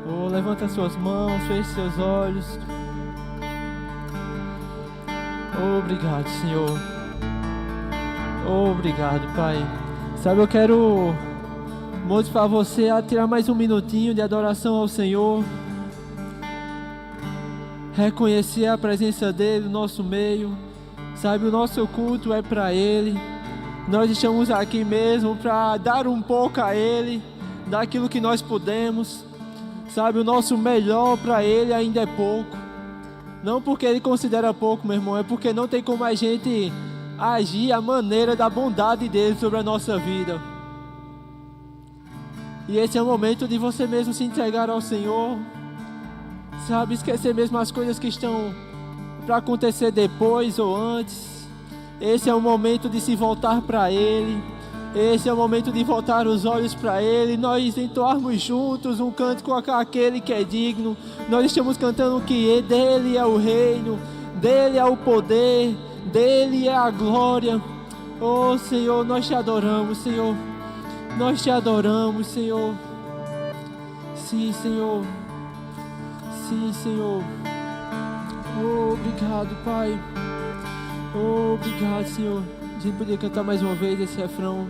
Oh, levanta suas mãos, feche seus olhos. Obrigado, Senhor. Obrigado, Pai. Sabe, eu quero motivar você a tirar mais um minutinho de adoração ao Senhor. Reconhecer a presença dEle no nosso meio. Sabe, o nosso culto é para Ele. Nós estamos aqui mesmo para dar um pouco a Ele, daquilo que nós podemos. Sabe, o nosso melhor para Ele ainda é pouco. Não porque Ele considera pouco, meu irmão, é porque não tem como a gente agir a maneira da bondade dEle sobre a nossa vida. E esse é o momento de você mesmo se entregar ao Senhor. Sabe, esquecer mesmo as coisas que estão para acontecer depois ou antes. Esse é o momento de se voltar para Ele. Esse é o momento de voltar os olhos para Ele. Nós entoarmos juntos um canto com aquele que é digno. Nós estamos cantando que dEle é o reino, dEle é o poder, dEle é a glória. Oh Senhor, nós te adoramos, Senhor. Nós te adoramos, Senhor. Sim, Senhor. Sim, Senhor. Oh, obrigado, Pai. Oh, obrigado, Senhor. A gente podia cantar mais uma vez esse refrão.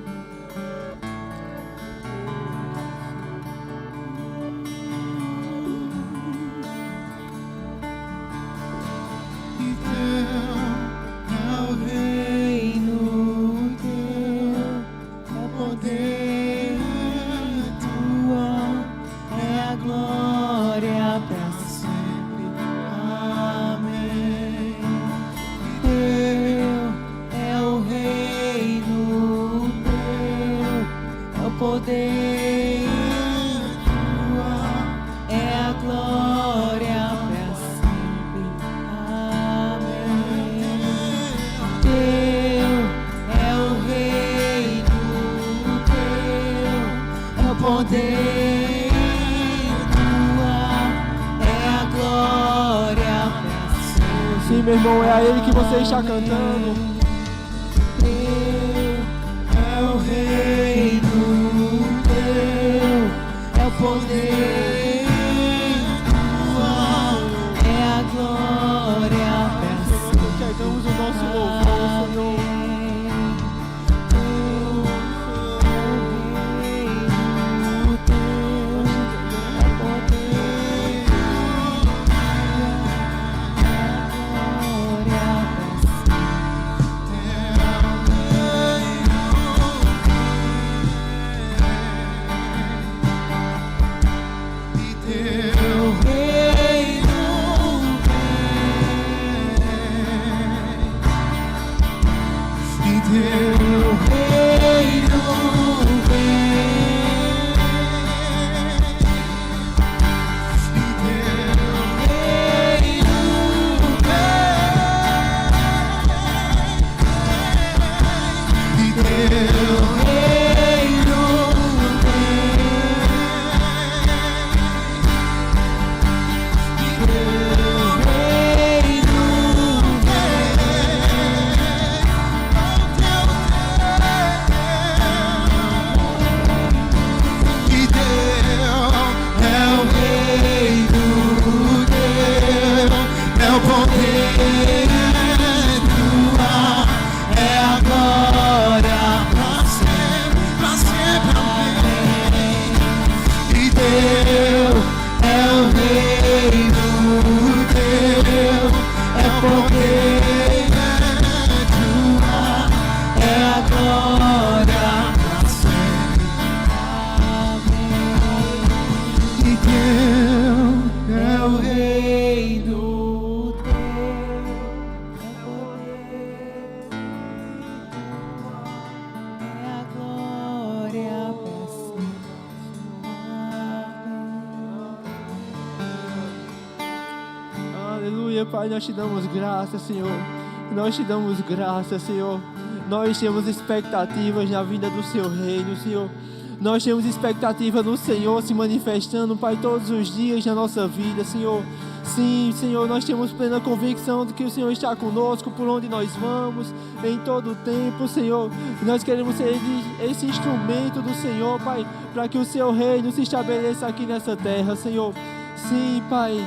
Sim, meu irmão, é a Ele que você está cantando. Teu é o reino, teu é o poder, tua é a glória pra sempre. Entregamos o nosso louvor, Senhor. Pai, nós te damos graça, Senhor. Nós te damos graça, Senhor. Nós temos expectativas na vinda do Seu reino, Senhor. Nós temos expectativa no Senhor se manifestando, Pai, todos os dias na nossa vida, Senhor. Sim, Senhor, nós temos plena convicção de que o Senhor está conosco por onde nós vamos, em todo o tempo, Senhor. Nós queremos ser esse instrumento do Senhor, Pai, para que o Seu reino se estabeleça aqui nessa terra, Senhor. Sim, Pai.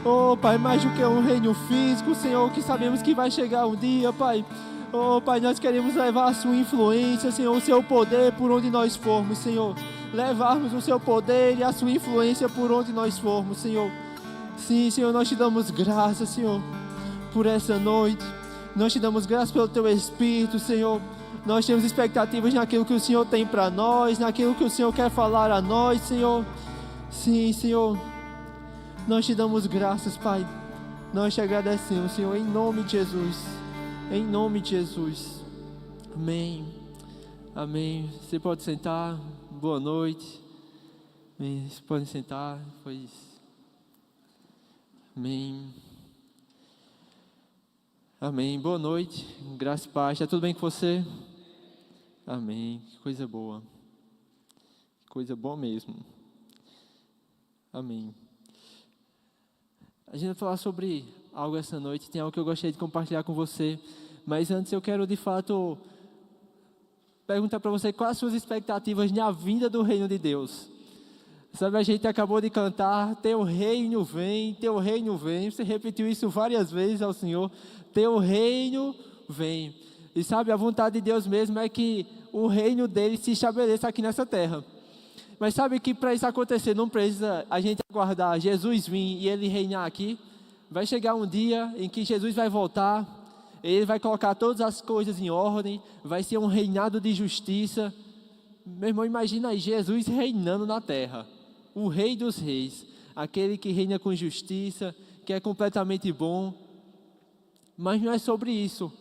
Oh, Pai, mais do que um reino físico, Senhor, que sabemos que vai chegar um dia, Pai. Oh, Pai, nós queremos levar a Sua influência, Senhor, o Seu poder por onde nós formos, Senhor. Levarmos o Seu poder e a Sua influência por onde nós formos, Senhor. Sim, Senhor, nós te damos graças, Senhor, por essa noite. Nós te damos graças pelo Teu Espírito, Senhor. Nós temos expectativas naquilo que o Senhor tem para nós, naquilo que o Senhor quer falar a nós, Senhor. Sim, Senhor, nós te damos graças, Pai. Nós te agradecemos, Senhor, em nome de Jesus. Em nome de Jesus. Amém. Amém. Você pode sentar. Boa noite. Amém. Vocês podem sentar. Amém. Amém. Boa noite. Graça e paz. Está tudo bem com você? Amém. Que coisa boa. Que coisa boa mesmo. Amém. A gente vai falar sobre algo essa noite. Tem algo que eu gostaria de compartilhar com você. Mas antes eu quero, de fato, perguntar para você quais as suas expectativas na vinda do reino de Deus. Sabe, a gente acabou de cantar, Teu reino vem, Teu reino vem. Você repetiu isso várias vezes ao Senhor. Teu reino vem. E sabe, a vontade de Deus mesmo é que o reino dele se estabeleça aqui nessa terra. Mas sabe que para isso acontecer não precisa a gente aguardar Jesus vir e Ele reinar aqui. Vai chegar um dia em que Jesus vai voltar, Ele vai colocar todas as coisas em ordem, vai ser um reinado de justiça. Meu irmão, imagina aí Jesus reinando na terra. O Rei dos Reis, aquele que reina com justiça, que é completamente bom. Mas não é sobre isso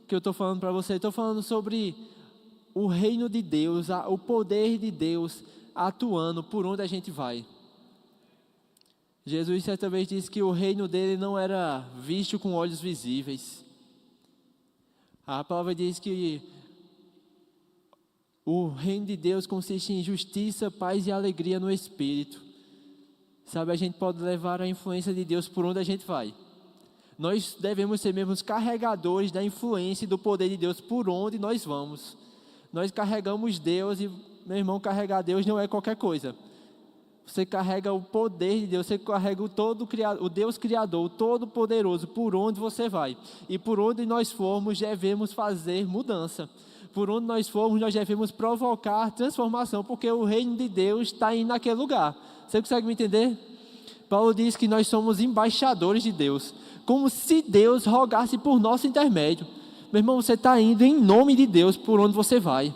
que eu estou falando para você. Estou falando sobre o reino de Deus, o poder de Deus atuando por onde a gente vai. Jesus certa vez disse que o reino dele não era visto com olhos visíveis. A palavra diz que o reino de Deus consiste em justiça, paz e alegria no Espírito. Sabe, a gente pode levar a influência de Deus por onde a gente vai. Nós devemos ser mesmo os carregadores da influência e do poder de Deus por onde nós vamos. Nós carregamos Deus e, meu irmão, carregar Deus não é qualquer coisa. Você carrega o poder de Deus, você carrega o Deus Criador, o Todo-Poderoso, por onde você vai. E por onde nós formos, devemos fazer mudança. Por onde nós formos, nós devemos provocar transformação, porque o reino de Deus está indo naquele lugar. Você consegue me entender? Paulo diz que nós somos embaixadores de Deus, como se Deus rogasse por nosso intermédio. Meu irmão, você está indo em nome de Deus por onde você vai.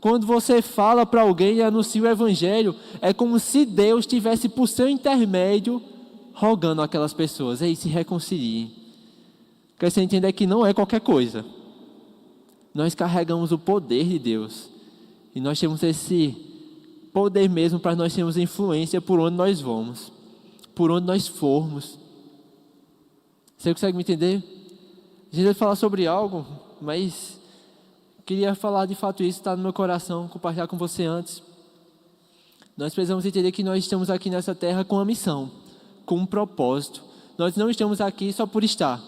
Quando você fala para alguém e anuncia o Evangelho, é como se Deus estivesse por seu intermédio rogando aquelas pessoas. Aí se reconciliem. O que você entende é que não é qualquer coisa. Nós carregamos o poder de Deus. E nós temos esse poder mesmo para nós termos influência por onde nós vamos. Por onde nós formos. Você consegue me entender? A gente vai falar sobre algo, mas queria falar de fato isso, está no meu coração, compartilhar com você antes. Nós precisamos entender que nós estamos aqui nessa terra com uma missão, com um propósito. Nós não estamos aqui só por estar.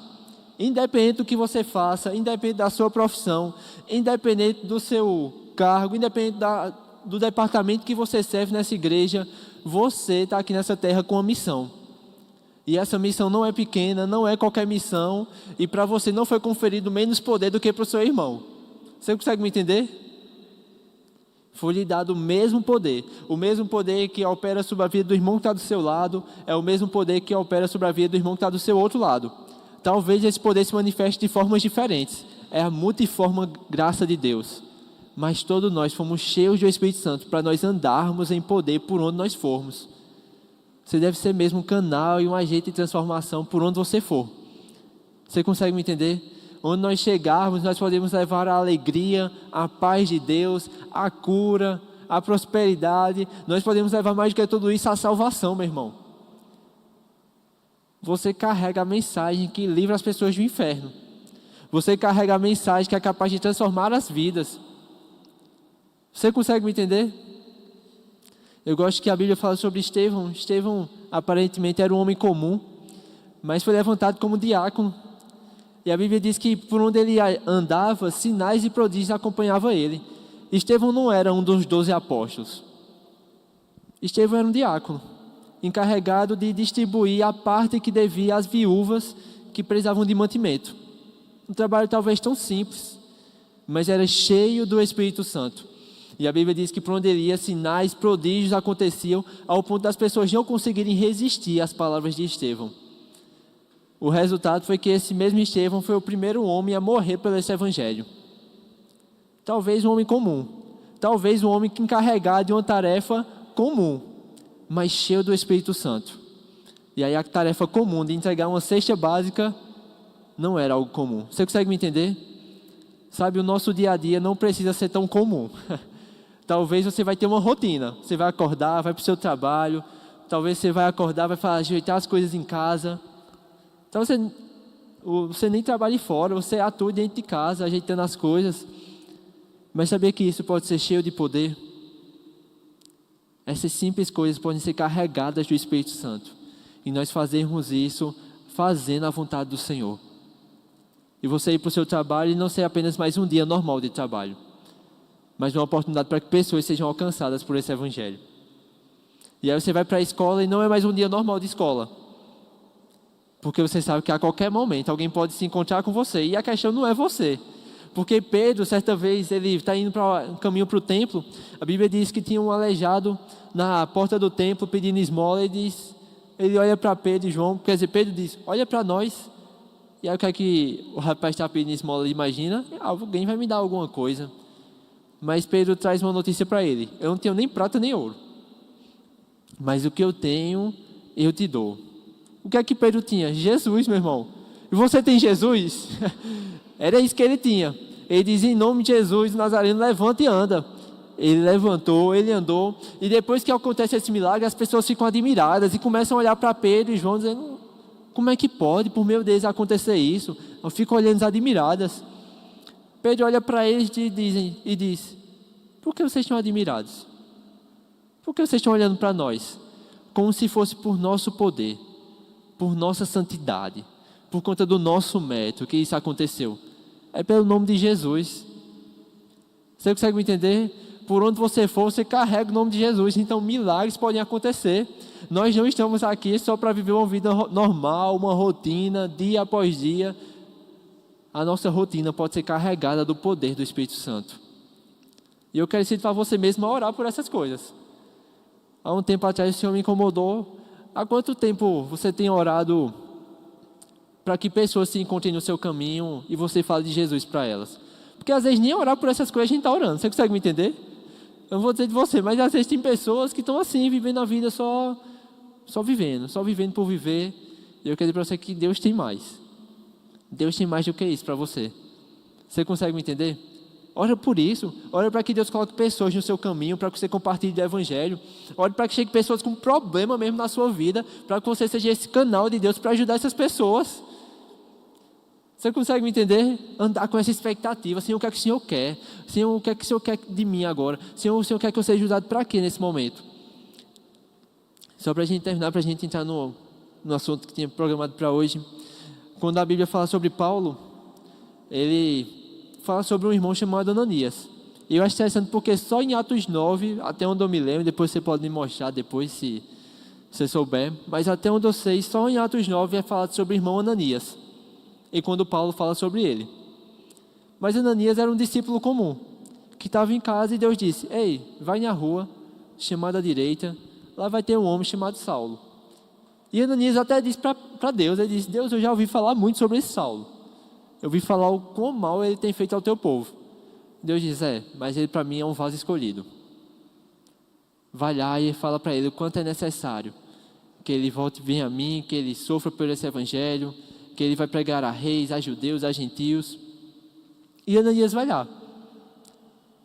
Independente do que você faça, independente da sua profissão, independente do seu cargo, independente do departamento que você serve nessa igreja, você está aqui nessa terra com uma missão. E essa missão não é pequena, não é qualquer missão, e para você não foi conferido menos poder do que para o seu irmão. Você consegue me entender? Foi lhe dado o mesmo poder que opera sobre a vida do irmão que está do seu lado, é o mesmo poder que opera sobre a vida do irmão que está do seu outro lado. Talvez esse poder se manifeste de formas diferentes, é a multiforme graça de Deus. Mas todos nós fomos cheios do Espírito Santo para nós andarmos em poder por onde nós formos. Você deve ser mesmo um canal e um agente de transformação por onde você for. Você consegue me entender? Onde nós chegarmos, nós podemos levar a alegria, a paz de Deus, a cura, a prosperidade. Nós podemos levar mais do que tudo isso, a salvação, meu irmão. Você carrega a mensagem que livra as pessoas do inferno. Você carrega a mensagem que é capaz de transformar as vidas. Você consegue me entender? Eu gosto que a Bíblia fala sobre Estevão. Estevão aparentemente era um homem comum, mas foi levantado como diácono. E a Bíblia diz que por onde ele andava, sinais e prodígios acompanhavam ele. Estevão não era um dos 12 apóstolos. Estevão era um diácono, encarregado de distribuir a parte que devia às viúvas que precisavam de mantimento. Um trabalho talvez tão simples, mas era cheio do Espírito Santo. E a Bíblia diz que por onde ele ia, sinais, prodígios aconteciam, ao ponto das pessoas não conseguirem resistir às palavras de Estevão. O resultado foi que esse mesmo Estevão foi o primeiro homem a morrer pelo esse evangelho. Talvez um homem comum, talvez um homem encarregado de uma tarefa comum, mas cheio do Espírito Santo. E aí a tarefa comum de entregar uma cesta básica não era algo comum. Você consegue me entender? Sabe, o nosso dia a dia não precisa ser tão comum. Talvez você vai ter uma rotina. Você vai acordar, vai para o seu trabalho. Talvez você vai acordar, vai ajeitar as coisas em casa. Então você nem trabalha fora, você atua dentro de casa, ajeitando as coisas. Mas saber que isso pode ser cheio de poder? Essas simples coisas podem ser carregadas do Espírito Santo. E nós fazermos isso fazendo a vontade do Senhor. E você ir para o seu trabalho e não ser apenas mais um dia normal de trabalho, mas uma oportunidade para que pessoas sejam alcançadas por esse evangelho. E aí você vai para a escola e não é mais um dia normal de escola, porque você sabe que a qualquer momento alguém pode se encontrar com você, e a questão não é você. Porque Pedro, certa vez, ele está indo para um caminho para o templo. A Bíblia diz que tinha um aleijado na porta do templo pedindo esmola. Ele olha para Pedro e João, quer dizer, Pedro diz, olha para nós. E aí o que é que o rapaz está pedindo esmola? Ele imagina, alguém vai me dar alguma coisa. Mas Pedro traz uma notícia para ele: eu não tenho nem prata nem ouro, mas o que eu tenho, eu te dou. O que é que Pedro tinha? Jesus, meu irmão. E você tem Jesus? Era isso que ele tinha. Ele diz, em nome de Jesus, o Nazareno, levanta e anda. Ele levantou, ele andou. E depois que acontece esse milagre, as pessoas ficam admiradas e começam a olhar para Pedro e João, dizendo, como é que pode, por meu Deus, acontecer isso? Ficam olhando admiradas. Pedro olha para eles e diz, por que vocês estão admirados? Por que vocês estão olhando para nós? Como se fosse por nosso poder, por nossa santidade, por conta do nosso mérito que isso aconteceu. É pelo nome de Jesus. Você consegue me entender? Por onde você for, você carrega o nome de Jesus. Então milagres podem acontecer. Nós não estamos aqui só para viver uma vida normal, uma rotina, dia após dia. A nossa rotina pode ser carregada do poder do Espírito Santo. E eu quero incentivar você mesmo a orar por essas coisas. Há um tempo atrás o Senhor me incomodou. Há quanto tempo você tem orado para que pessoas se encontrem no seu caminho e você fale de Jesus para elas? Porque às vezes nem orar por essas coisas a gente está orando. Você consegue me entender? Eu não vou dizer de você, mas às vezes tem pessoas que estão assim, vivendo a vida só vivendo por viver. E eu quero dizer para você que Deus tem mais. Deus tem mais do que isso para você. Você consegue me entender? Ora por isso. Ora para que Deus coloque pessoas no seu caminho, para que você compartilhe do Evangelho. Ora para que chegue pessoas com problema mesmo na sua vida, para que você seja esse canal de Deus para ajudar essas pessoas. Você consegue me entender? Andar com essa expectativa. Senhor, o que é que o Senhor quer? Senhor, o que é que o Senhor quer de mim agora? Senhor, o Senhor quer que eu seja usado para quê nesse momento? Só para a gente terminar, para a gente entrar no assunto que tinha programado para hoje. Quando a Bíblia fala sobre Paulo, ele fala sobre um irmão chamado Ananias. E eu acho interessante porque só em Atos 9, até onde eu me lembro, depois você pode me mostrar depois se você souber, mas até onde eu sei, só em Atos 9 é falado sobre o irmão Ananias. E quando Paulo fala sobre ele. Mas Ananias era um discípulo comum, que estava em casa e Deus disse, ei, vai na rua, chamada à direita, lá vai ter um homem chamado Saulo. E Ananias até disse para Deus, ele disse, Deus, eu já ouvi falar muito sobre esse Saulo. Eu ouvi falar o quão mal ele tem feito ao teu povo. Deus diz, mas ele para mim é um vaso escolhido. Vai lá e fala para ele o quanto é necessário que ele volte e venha a mim, que ele sofra por esse evangelho, que ele vai pregar a reis, a judeus, a gentios. E Ananias vai lá.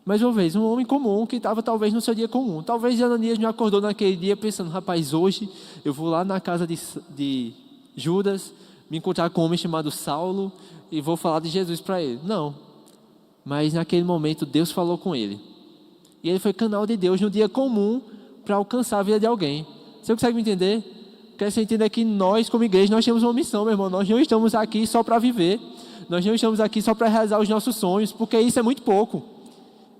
Mais uma vez, um homem comum que estava talvez no seu dia comum. Talvez Ananias não acordou naquele dia pensando, rapaz, hoje eu vou lá na casa de Judas, me encontrar com um homem chamado Saulo e vou falar de Jesus para ele. Não. Mas naquele momento Deus falou com ele. E ele foi canal de Deus no dia comum para alcançar a vida de alguém. Você consegue me entender? Quer você entender que nós, como igreja, nós temos uma missão, meu irmão. Nós não estamos aqui só para viver. Nós não estamos aqui só para realizar os nossos sonhos, porque isso é muito pouco.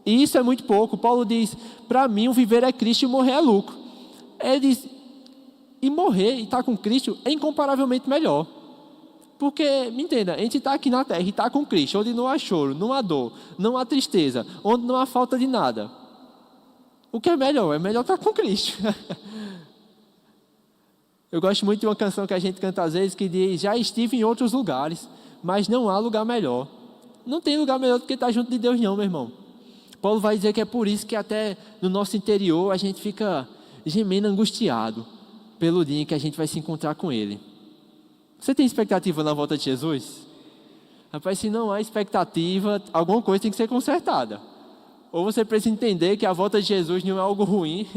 Isso é muito pouco. Paulo diz, para mim o viver é Cristo e o morrer é lucro. Ele diz, e morrer e estar com Cristo é incomparavelmente melhor. Porque, me entenda, a gente está aqui na terra e está com Cristo, onde não há choro, não há dor, não há tristeza, onde não há falta de nada. O que é melhor? É melhor estar com Cristo. Eu gosto muito de uma canção que a gente canta às vezes que diz, já estive em outros lugares, mas não há lugar melhor. Não tem lugar melhor do que estar junto de Deus não, meu irmão. Paulo vai dizer que é por isso que até no nosso interior a gente fica gemendo angustiado pelo dia em que a gente vai se encontrar com Ele. Você tem expectativa na volta de Jesus? Rapaz, se não há expectativa, alguma coisa tem que ser consertada. Ou você precisa entender que a volta de Jesus não é algo ruim,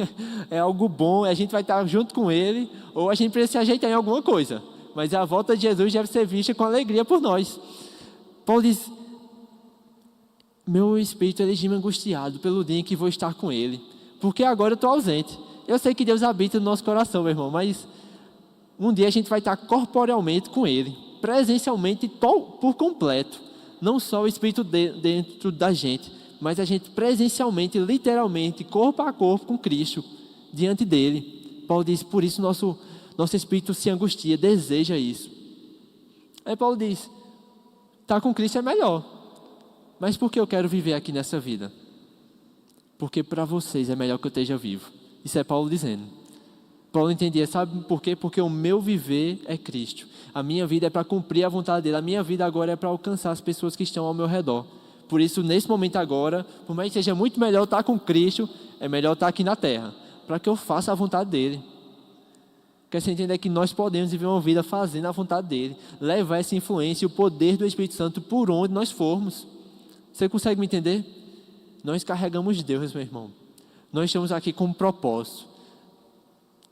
é algo bom, a gente vai estar junto com Ele, ou a gente precisa se ajeitar em alguma coisa. Mas a volta de Jesus deve ser vista com alegria por nós. Paulo diz, meu espírito ele geme angustiado pelo dia em que vou estar com Ele, porque agora eu estou ausente. Eu sei que Deus habita no nosso coração, meu irmão, mas um dia a gente vai estar corporealmente com Ele, presencialmente por completo. Não só o Espírito dentro da gente, mas a gente presencialmente, literalmente, corpo a corpo com Cristo, diante dEle. Paulo diz, por isso nosso espírito se angustia, deseja isso. Aí Paulo diz, estar com Cristo é melhor. Mas por que eu quero viver aqui nessa vida? Porque para vocês é melhor que eu esteja vivo. Isso é Paulo dizendo. Paulo entendia, sabe por quê? Porque o meu viver é Cristo. A minha vida é para cumprir a vontade dele. A minha vida agora é para alcançar as pessoas que estão ao meu redor. Por isso, nesse momento agora, por mais que seja muito melhor estar com Cristo, é melhor estar aqui na terra, para que eu faça a vontade dele. Quer você entender que nós podemos viver uma vida fazendo a vontade dele, levar essa influência e o poder do Espírito Santo por onde nós formos. Você consegue me entender? Nós carregamos Deus, meu irmão. Nós estamos aqui com um propósito.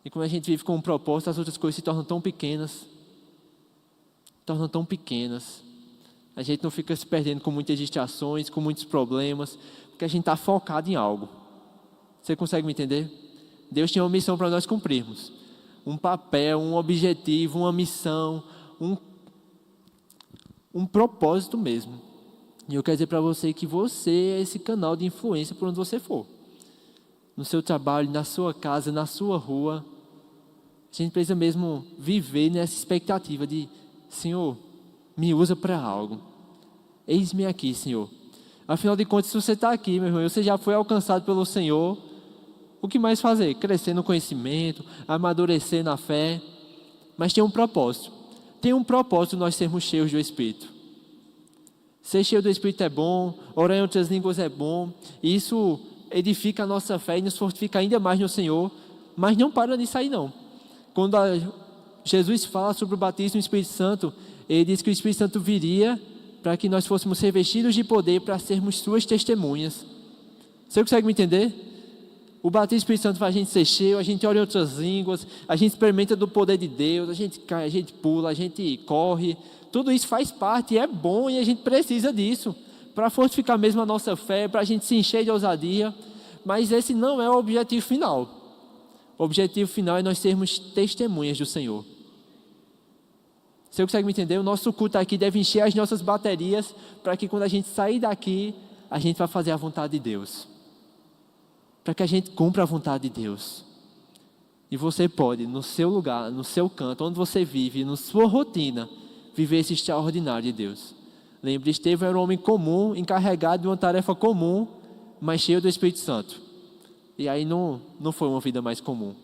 E quando a gente vive com um propósito, as outras coisas se tornam tão pequenas. A gente não fica se perdendo com muitas distrações, com muitos problemas, porque a gente está focado em algo. Você consegue me entender? Deus tinha uma missão para nós cumprirmos. Um papel, um objetivo, uma missão, um propósito mesmo. E eu quero dizer para você que você é esse canal de influência por onde você for. No seu trabalho, na sua casa, na sua rua. A gente precisa mesmo viver nessa expectativa de, Senhor, me usa para algo. Eis-me aqui, Senhor. Afinal de contas, se você está aqui, meu irmão, você já foi alcançado pelo Senhor, o que mais fazer? Crescer no conhecimento, amadurecer na fé. Mas tem um propósito. Tem um propósito nós sermos cheios do Espírito. Ser cheio do Espírito é bom, orar em outras línguas é bom. E isso edifica a nossa fé e nos fortifica ainda mais no Senhor. Mas não para nisso aí não. Quando Jesus fala sobre o batismo no Espírito Santo, ele diz que o Espírito Santo viria para que nós fôssemos revestidos de poder para sermos suas testemunhas. Você consegue me entender? O batismo do Espírito Santo faz a gente ser cheio, a gente ora em outras línguas, a gente experimenta do poder de Deus, a gente cai, a gente pula, a gente corre. Tudo isso faz parte e é bom e a gente precisa disso para fortificar mesmo a nossa fé, para a gente se encher de ousadia. Mas esse não é o objetivo final. O objetivo final é nós sermos testemunhas do Senhor. Você consegue me entender? O nosso culto aqui deve encher as nossas baterias para que quando a gente sair daqui, a gente vai fazer a vontade de Deus. Para que a gente cumpra a vontade de Deus. E você pode, no seu lugar, no seu canto, onde você vive, na sua rotina, viver esse extraordinário de Deus. Lembre, Estevão era um homem comum, encarregado de uma tarefa comum, mas cheio do Espírito Santo. E aí não foi uma vida mais comum.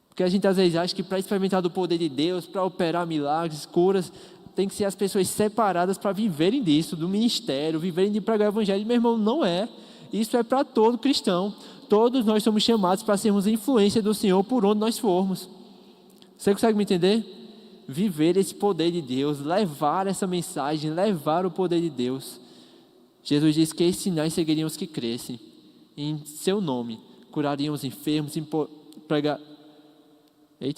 Porque a gente às vezes acha que para experimentar do poder de Deus, para operar milagres, curas, tem que ser as pessoas separadas para viverem disso, do ministério, viverem de pregar o evangelho. Meu irmão, não é. Isso é para todo cristão. Todos nós somos chamados para sermos influência do Senhor por onde nós formos. Você consegue me entender? Viver esse poder de Deus, levar essa mensagem, levar o poder de Deus. Jesus disse que esses sinais seguiriam os que crescem. Em seu nome, curariam os enfermos,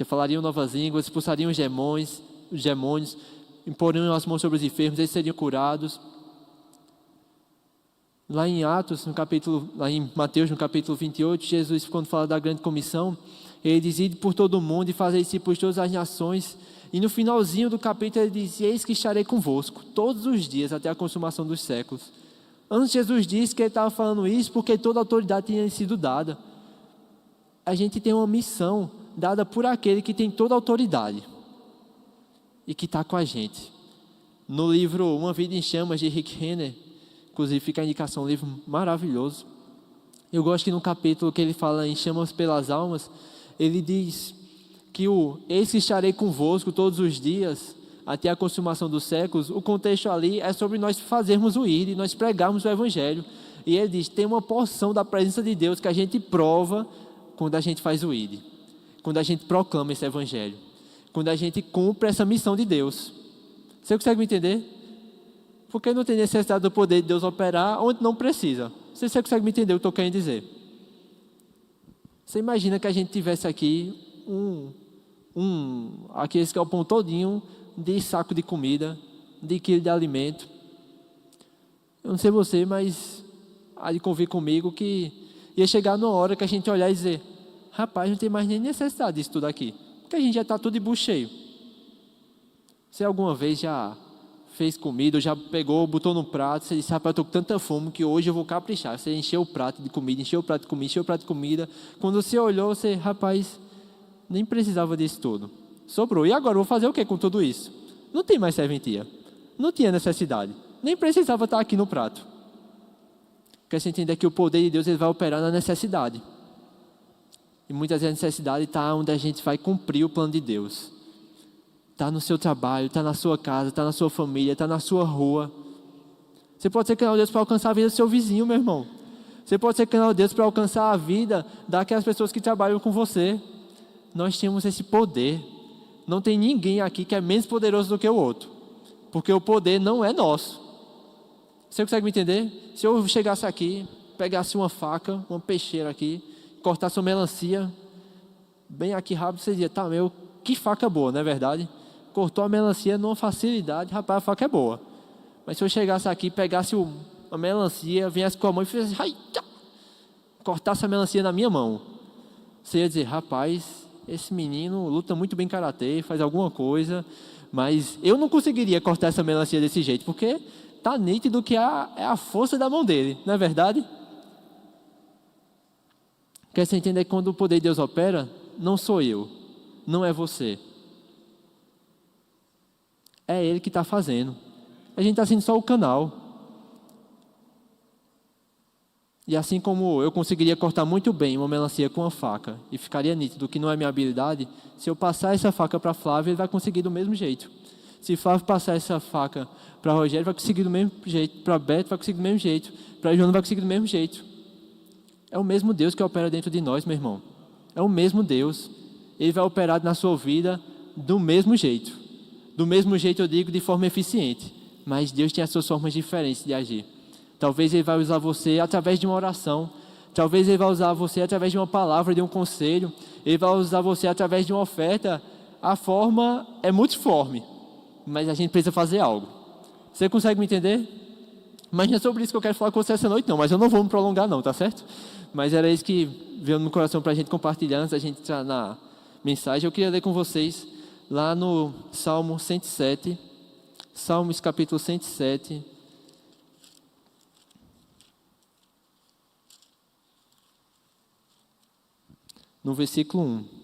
falariam novas línguas, expulsariam os demônios, imporiam as mãos sobre os enfermos, eles seriam curados. Lá em Atos, lá em Mateus, no capítulo 28, Jesus, quando fala da grande comissão, ele diz: ide por todo o mundo e fazer discípulos de todas as nações. E no finalzinho do capítulo ele diz: eis que estarei convosco todos os dias até a consumação dos séculos. Antes Jesus disse que ele estava falando isso porque toda a autoridade tinha sido dada. A gente tem uma missão dada por aquele que tem toda a autoridade e que está com a gente. No livro Uma Vida em Chamas, de Rick Renner, inclusive fica a indicação, um livro maravilhoso. Eu gosto que no capítulo que ele fala em Chamas pelas Almas, ele diz que eis que estarei convosco todos os dias, até a consumação dos séculos. O contexto ali é sobre nós fazermos o ir, nós pregarmos o Evangelho. E ele diz, tem uma porção da presença de Deus que a gente prova quando a gente faz o ir, quando a gente proclama esse Evangelho, quando a gente cumpre essa missão de Deus. Você consegue me entender? Porque não tem necessidade do poder de Deus operar onde não precisa. Você consegue me entender o que eu estou querendo dizer? Você imagina que a gente tivesse aqui aqueles que é o pão todinho de saco de comida, de quilo de alimento. Eu não sei você, mas há de convir comigo que ia chegar numa hora que a gente olhar e dizer: rapaz, não tem mais nem necessidade disso tudo aqui, porque a gente já está tudo de bucho cheio. Você alguma vez já fez comida, ou já pegou, botou no prato, você disse: rapaz, eu estou com tanta fome que hoje eu vou caprichar. Você encheu o prato de comida, encheu o prato de comida, encheu o prato de comida. Quando você olhou, você: rapaz, nem precisava disso tudo. Sobrou. E agora, eu vou fazer o que com tudo isso? Não tem mais serventia. Não tinha necessidade. Nem precisava estar aqui no prato. Porque você entender que o poder de Deus ele vai operar na necessidade. E muitas vezes a necessidade está onde a gente vai cumprir o plano de Deus. Está no seu trabalho, está na sua casa, está na sua família, está na sua rua. Você pode ser canal de Deus para alcançar a vida do seu vizinho, meu irmão. Você pode ser canal de Deus para alcançar a vida daquelas pessoas que trabalham com você. Nós temos esse poder. Não tem ninguém aqui que é menos poderoso do que o outro. Porque o poder não é nosso. Você consegue me entender? Se eu chegasse aqui, pegasse uma faca, uma peixeira aqui, cortasse uma melancia, bem aqui rápido, você dizia: tá, meu, que faca boa, não é verdade? Cortou a melancia numa facilidade, rapaz, a faca é boa. Mas se eu chegasse aqui, pegasse a melancia, viesse com a mão e fizesse, cortasse a melancia na minha mão, você ia dizer: rapaz, esse menino luta muito bem karatê, faz alguma coisa, mas eu não conseguiria cortar essa melancia desse jeito, porque está nítido que é a força da mão dele, não é verdade? Quer você entender que quando o poder de Deus opera, não sou eu, não é você. É Ele que está fazendo. A gente está sendo só o canal. E assim como eu conseguiria cortar muito bem uma melancia com uma faca e ficaria nítido que não é minha habilidade, se eu passar essa faca para Flávio, ele vai conseguir do mesmo jeito. Se Flávio passar essa faca para Rogério, vai conseguir do mesmo jeito. Para Beto, vai conseguir do mesmo jeito. Para João, vai conseguir do mesmo jeito. É o mesmo Deus que opera dentro de nós, meu irmão. É o mesmo Deus. Ele vai operar na sua vida do mesmo jeito. Do mesmo jeito, eu digo, de forma eficiente. Mas Deus tem as suas formas diferentes de agir. Talvez Ele vai usar você através de uma oração. Talvez Ele vai usar você através de uma palavra, de um conselho. Ele vai usar você através de uma oferta. A forma é multiforme. Mas a gente precisa fazer algo. Você consegue me entender? Mas não é sobre isso que eu quero falar com você essa noite, não. Mas eu não vou me prolongar, não, tá certo? Mas era isso que veio no coração para a gente compartilhar antes da gente entrar na mensagem. Eu queria ler com vocês lá no Salmo 107. Salmos capítulo 107. No versículo 1.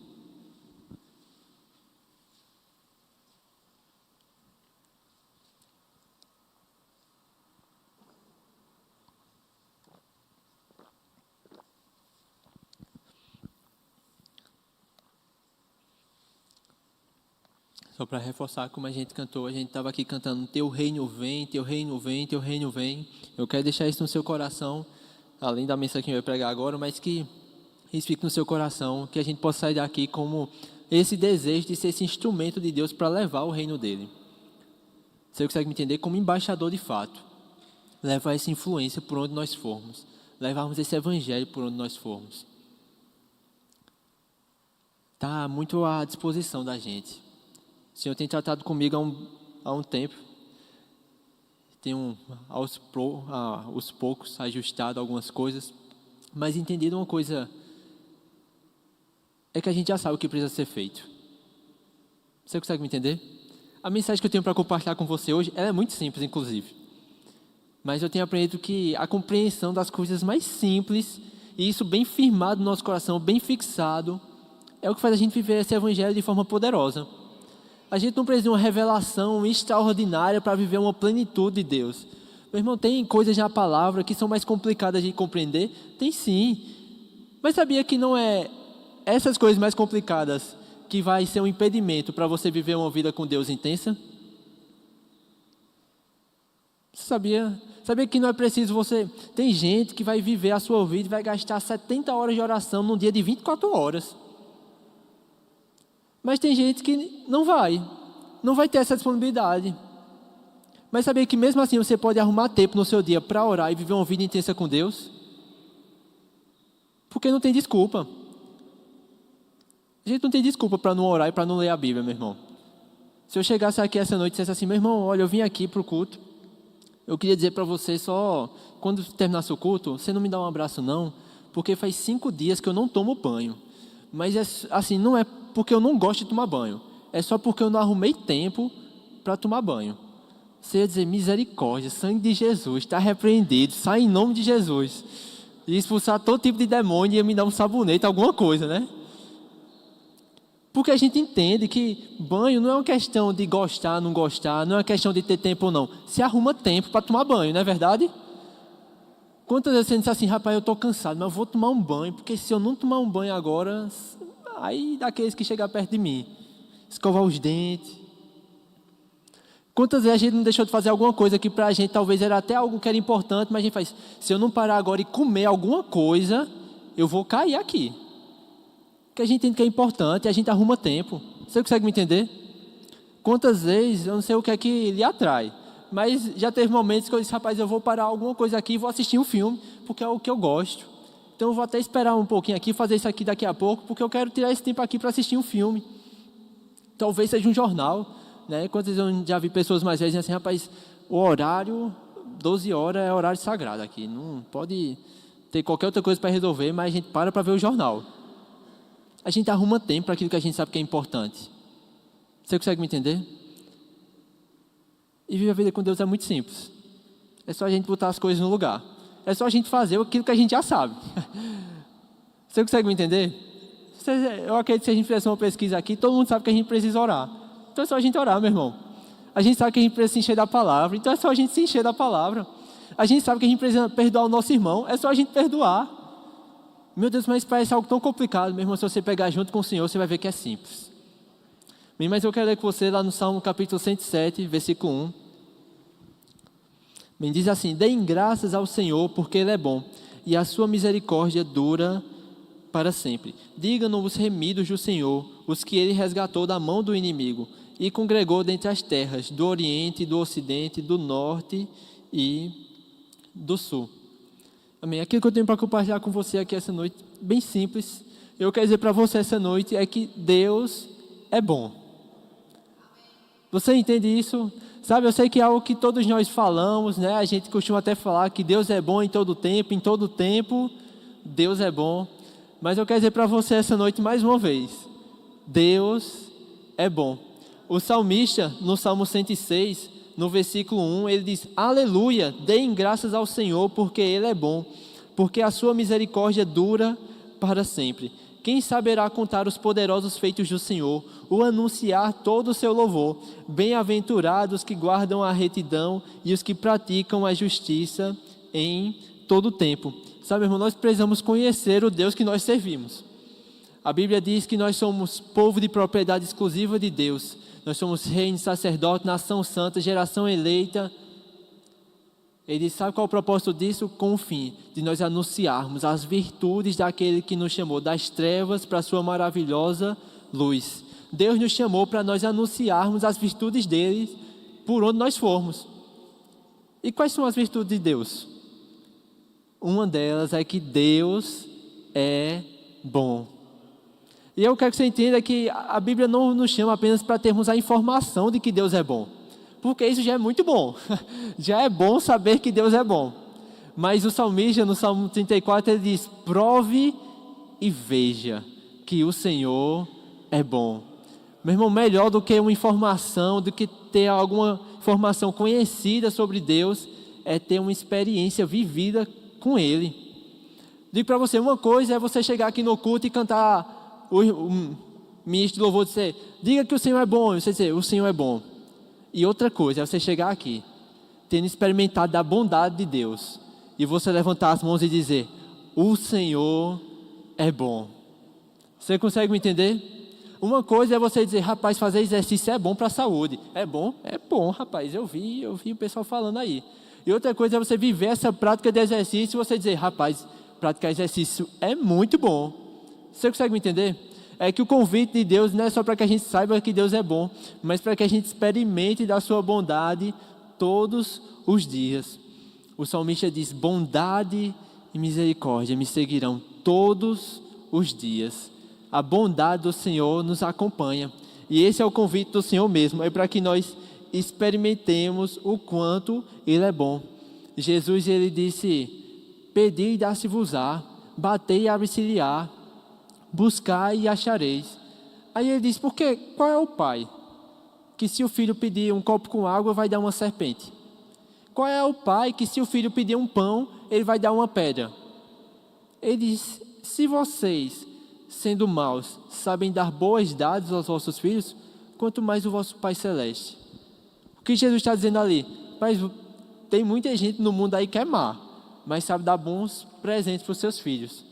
Só para reforçar como a gente cantou, a gente estava aqui cantando: Teu reino vem, Teu reino vem, Teu reino vem. Eu quero deixar isso no seu coração, além da mensagem que eu vou pregar agora, mas que isso fique no seu coração, que a gente possa sair daqui como esse desejo de ser esse instrumento de Deus para levar o reino dele. Você consegue me entender? Como embaixador de fato. Levar essa influência por onde nós formos. Levarmos esse evangelho por onde nós formos. Está muito à disposição da gente. O Senhor tem tratado comigo há um tempo. tenho aos poucos ajustado algumas coisas, mas entendido uma coisa, é que a gente já sabe o que precisa ser feito. Você consegue me entender? A mensagem que eu tenho para compartilhar com você hoje, ela é muito simples, inclusive. Mas eu tenho aprendido que a compreensão das coisas mais simples, e isso bem firmado no nosso coração, bem fixado, é o que faz a gente viver esse evangelho de forma poderosa. A gente não precisa de uma revelação extraordinária para viver uma plenitude de Deus. Meu irmão, tem coisas na palavra que são mais complicadas de compreender? Tem sim. Mas sabia que não é essas coisas mais complicadas que vai ser um impedimento para você viver uma vida com Deus intensa? Você sabia? Sabia que não é preciso você... Tem gente que vai viver a sua vida e vai gastar 70 horas de oração num dia de 24 horas. Mas tem gente que não vai ter essa disponibilidade. Mas sabia que mesmo assim você pode arrumar tempo no seu dia para orar e viver uma vida intensa com Deus? Porque não tem desculpa. A gente não tem desculpa para não orar e para não ler a Bíblia, meu irmão. Se eu chegasse aqui essa noite e dissesse assim, meu irmão, olha, eu vim aqui para o culto, eu queria dizer para você só, quando terminasse o culto, você não me dá um abraço não, porque faz 5 dias que eu não tomo banho. Mas assim, não é porque eu não gosto de tomar banho, é só porque eu não arrumei tempo para tomar banho. Você ia dizer, misericórdia, sangue de Jesus, está repreendido, sai em nome de Jesus. E expulsar todo tipo de demônio e ia me dar um sabonete, alguma coisa, né? Porque a gente entende que banho não é uma questão de gostar, não gostar, não é uma questão de ter tempo ou não. Se arruma tempo para tomar banho, não é verdade? Quantas vezes você diz assim, rapaz, eu estou cansado, mas eu vou tomar um banho, porque se eu não tomar um banho agora, aí daqueles que chegam perto de mim, escovar os dentes. Quantas vezes a gente não deixou de fazer alguma coisa que para a gente talvez era até algo que era importante, mas a gente faz, se eu não parar agora e comer alguma coisa, eu vou cair aqui. Que a gente entende que é importante, a gente arruma tempo. Você consegue me entender? Quantas vezes, eu não sei o que é que lhe atrai, mas já teve momentos que eu disse, rapaz, eu vou parar alguma coisa aqui e vou assistir um filme, porque é o que eu gosto. Então eu vou até esperar um pouquinho aqui, fazer isso aqui daqui a pouco, porque eu quero tirar esse tempo aqui para assistir um filme. Talvez seja um jornal, né? Quantas vezes eu já vi pessoas mais velhas dizendo assim, rapaz, o horário, 12 horas é horário sagrado aqui, não pode ter qualquer outra coisa para resolver, mas a gente para ver o jornal. A gente arruma tempo para aquilo que a gente sabe que é importante. Você consegue me entender? E viver a vida com Deus é muito simples. É só a gente botar as coisas no lugar. É só a gente fazer aquilo que a gente já sabe. Você consegue me entender? Eu acredito que se a gente fizesse uma pesquisa aqui, todo mundo sabe que a gente precisa orar. Então é só a gente orar, meu irmão. A gente sabe que a gente precisa se encher da palavra. Então é só a gente se encher da palavra. A gente sabe que a gente precisa perdoar o nosso irmão. É só a gente perdoar. Meu Deus, mas parece algo tão complicado. Meu irmão, se você pegar junto com o Senhor, você vai ver que é simples. Bem, mas eu quero ler com você lá no Salmo capítulo 107, versículo 1. Bem, diz assim, deem graças ao Senhor, porque Ele é bom, e a sua misericórdia dura para sempre. Digam os remidos do Senhor, os que Ele resgatou da mão do inimigo, e congregou dentre as terras, do oriente, do ocidente, do norte e do sul. Amém. Aquilo que eu tenho para compartilhar com você aqui essa noite, bem simples, eu quero dizer para você essa noite, é que Deus é bom. Você entende isso? Sabe, eu sei que é algo que todos nós falamos, né? A gente costuma até falar que Deus é bom em todo tempo, Deus é bom. Mas eu quero dizer para você essa noite mais uma vez, Deus é bom. O salmista, no Salmo 106, no versículo 1, ele diz, aleluia, deem graças ao Senhor, porque Ele é bom, porque a sua misericórdia dura para sempre. Quem saberá contar os poderosos feitos do Senhor, o anunciar todo o seu louvor? Bem-aventurados que guardam a retidão e os que praticam a justiça em todo o tempo. Sabe, irmão, nós precisamos conhecer o Deus que nós servimos. A Bíblia diz que nós somos povo de propriedade exclusiva de Deus. Nós somos reino, sacerdote, nação santa, geração eleita. Ele diz, sabe qual é o propósito disso? Com o fim de nós anunciarmos as virtudes daquele que nos chamou das trevas para a sua maravilhosa luz. Deus nos chamou para nós anunciarmos as virtudes dele por onde nós formos. E quais são as virtudes de Deus? Uma delas é que Deus é bom. E eu quero que você entenda que a Bíblia não nos chama apenas para termos a informação de que Deus é bom. porque isso já é muito bom. Já é bom saber que Deus é bom. Mas o salmista, no Salmo 34, ele diz: prove e veja que o Senhor é bom. Meu irmão, melhor do que uma informação, do que ter alguma informação conhecida sobre Deus, é ter uma experiência vivida com Ele. Digo para você, uma coisa é você chegar aqui no culto e cantar, o ministro de louvor dizer: diga que o Senhor é bom, e você dizer: o Senhor é bom. E outra coisa é você chegar aqui, tendo experimentado da bondade de Deus, e você levantar as mãos e dizer: o Senhor é bom. Você consegue me entender? Uma coisa é você dizer: rapaz, fazer exercício é bom para a saúde. É bom, rapaz, eu vi o pessoal falando aí. E outra coisa é você viver essa prática de exercício e você dizer: rapaz, praticar exercício é muito bom. Você consegue me entender? É que o convite de Deus não é só para que a gente saiba que Deus é bom, mas para que a gente experimente da sua bondade todos os dias. O salmista diz: bondade e misericórdia me seguirão todos os dias. A bondade do Senhor nos acompanha. E esse é o convite do Senhor mesmo, é para que nós experimentemos o quanto Ele é bom. Jesus, ele disse: pedi e dá-se-vos-á, batei e abre-se-lhe-á, buscai e achareis. Aí ele diz: porque qual é o pai que se o filho pedir um copo com água vai dar uma serpente? Qual é o pai que se o filho pedir um pão ele vai dar uma pedra? Ele diz: se vocês, sendo maus, sabem dar boas dádivas aos vossos filhos, quanto mais o vosso Pai Celeste. O que Jesus está dizendo ali? Mas tem muita gente no mundo aí que é má, mas sabe dar bons presentes para os seus filhos.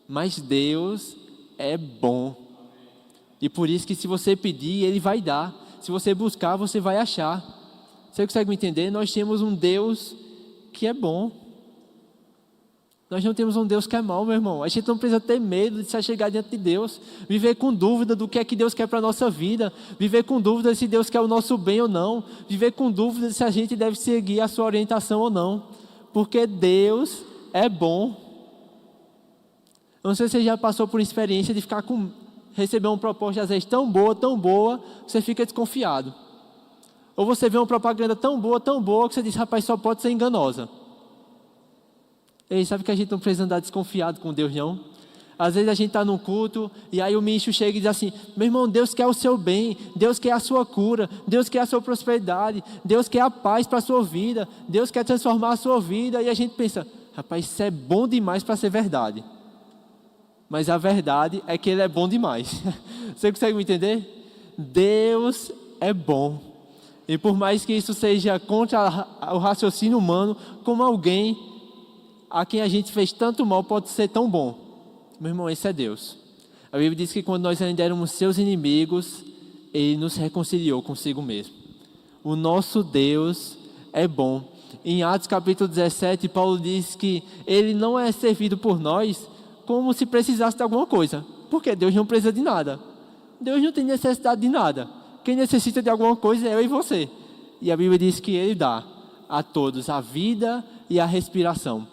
Mas Deus é bom. E por isso que se você pedir, Ele vai dar. Se você buscar, você vai achar. Você consegue me entender? Nós temos um Deus que é bom. Nós não temos um Deus que é mau, meu irmão. A gente não precisa ter medo de se chegar diante de Deus. Viver com dúvida do que é que Deus quer para a nossa vida. Viver com dúvida se Deus quer o nosso bem ou não. Viver com dúvida se a gente deve seguir a sua orientação ou não. Porque Deus é bom. Eu não sei se você já passou por experiência de receber uma proposta às vezes tão boa, você fica desconfiado. Ou você vê uma propaganda tão boa, que você diz: rapaz, só pode ser enganosa. Ei, sabe que a gente não precisa andar desconfiado com Deus, não? Às vezes a gente está num culto e aí o ministro chega e diz assim: meu irmão, Deus quer o seu bem, Deus quer a sua cura, Deus quer a sua prosperidade, Deus quer a paz para a sua vida, Deus quer transformar a sua vida. E a gente pensa: rapaz, isso é bom demais para ser verdade. Mas a verdade é que Ele é bom demais. Você consegue me entender? Deus é bom. E por mais que isso seja contra o raciocínio humano, como alguém a quem a gente fez tanto mal pode ser tão bom. Meu irmão, esse é Deus. A Bíblia diz que quando nós ainda éramos seus inimigos, Ele nos reconciliou consigo mesmo. O nosso Deus é bom. Em Atos capítulo 17, Paulo diz que Ele não é servido por nós como se precisasse de alguma coisa. Porque Deus não precisa de nada. Deus não tem necessidade de nada. Quem necessita de alguma coisa é eu e você. E a Bíblia diz que Ele dá a todos a vida e a respiração.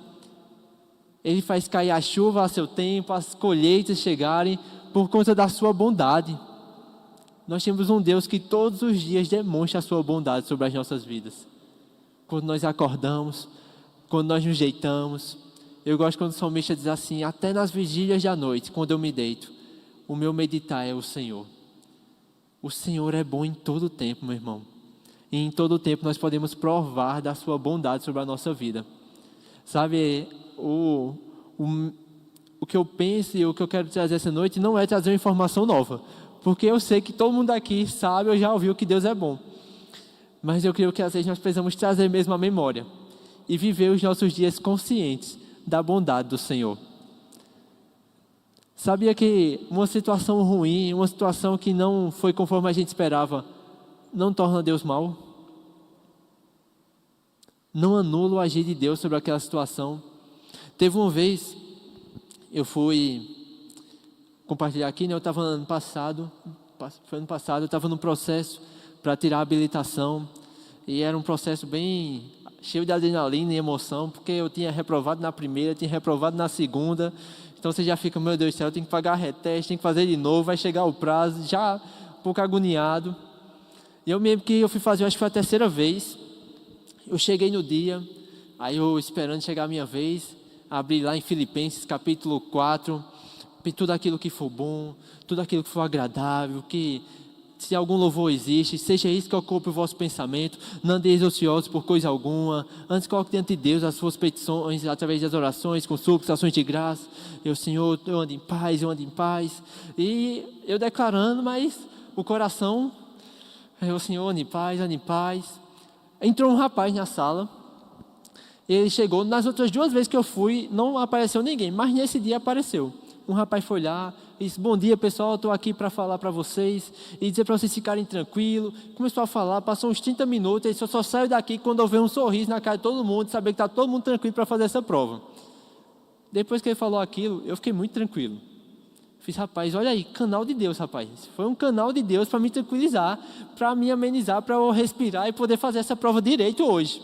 Ele faz cair a chuva a seu tempo, as colheitas chegarem por conta da sua bondade. Nós temos um Deus que todos os dias demonstra a sua bondade sobre as nossas vidas. Quando nós acordamos, quando nós nos deitamos. Eu gosto quando o salmista diz assim: até nas vigílias da noite, quando eu me deito, o meu meditar é o Senhor. O Senhor é bom em todo o tempo, meu irmão. E em todo o tempo nós podemos provar da sua bondade sobre a nossa vida. Sabe, o que eu penso e o que eu quero trazer essa noite não é trazer uma informação nova, porque eu sei que todo mundo aqui sabe ou já ouviu que Deus é bom, mas eu creio que às vezes nós precisamos trazer mesmo a memória e viver os nossos dias conscientes da bondade do Senhor. Sabia que uma situação ruim, uma situação que não foi conforme a gente esperava, não torna Deus mau? Não anula o agir de Deus sobre aquela situação. Teve uma vez, eu fui compartilhar aqui, né? Eu estava ano passado, eu estava num processo para tirar a habilitação, e era um processo bem cheio de adrenalina e emoção, porque eu tinha reprovado na primeira, tinha reprovado na segunda, então você já fica: meu Deus do céu, eu tenho que pagar reteste, tenho que fazer de novo, vai chegar o prazo, já um pouco agoniado. E eu mesmo que eu fui fazer, eu acho que foi a terceira vez. Eu cheguei no dia, aí eu esperando chegar a minha vez, abri lá em Filipenses capítulo 4, tudo aquilo que for bom, tudo aquilo que for agradável, que se algum louvor existe, seja isso que ocupe o vosso pensamento, não andeis ociosos por coisa alguma, antes coloque diante de Deus as suas petições, através das orações, com súplicas, ações de graça. Senhor, eu ando em paz, eu ando em paz. E eu declarando, mas o coração, Senhor, ando em paz, ando em paz. Entrou um rapaz na sala, ele chegou, nas outras 2 vezes que eu fui, não apareceu ninguém, mas nesse dia apareceu. Um rapaz foi lá, disse: bom dia pessoal, estou aqui para falar para vocês e dizer para vocês ficarem tranquilos. Começou a falar, passou uns 30 minutos, ele só saiu daqui quando eu ver um sorriso na cara de todo mundo, saber que está todo mundo tranquilo para fazer essa prova. Depois que ele falou aquilo, eu fiquei muito tranquilo. Fiz: rapaz, olha aí, canal de Deus, rapaz. Foi um canal de Deus para me tranquilizar, para me amenizar, para eu respirar e poder fazer essa prova direito hoje.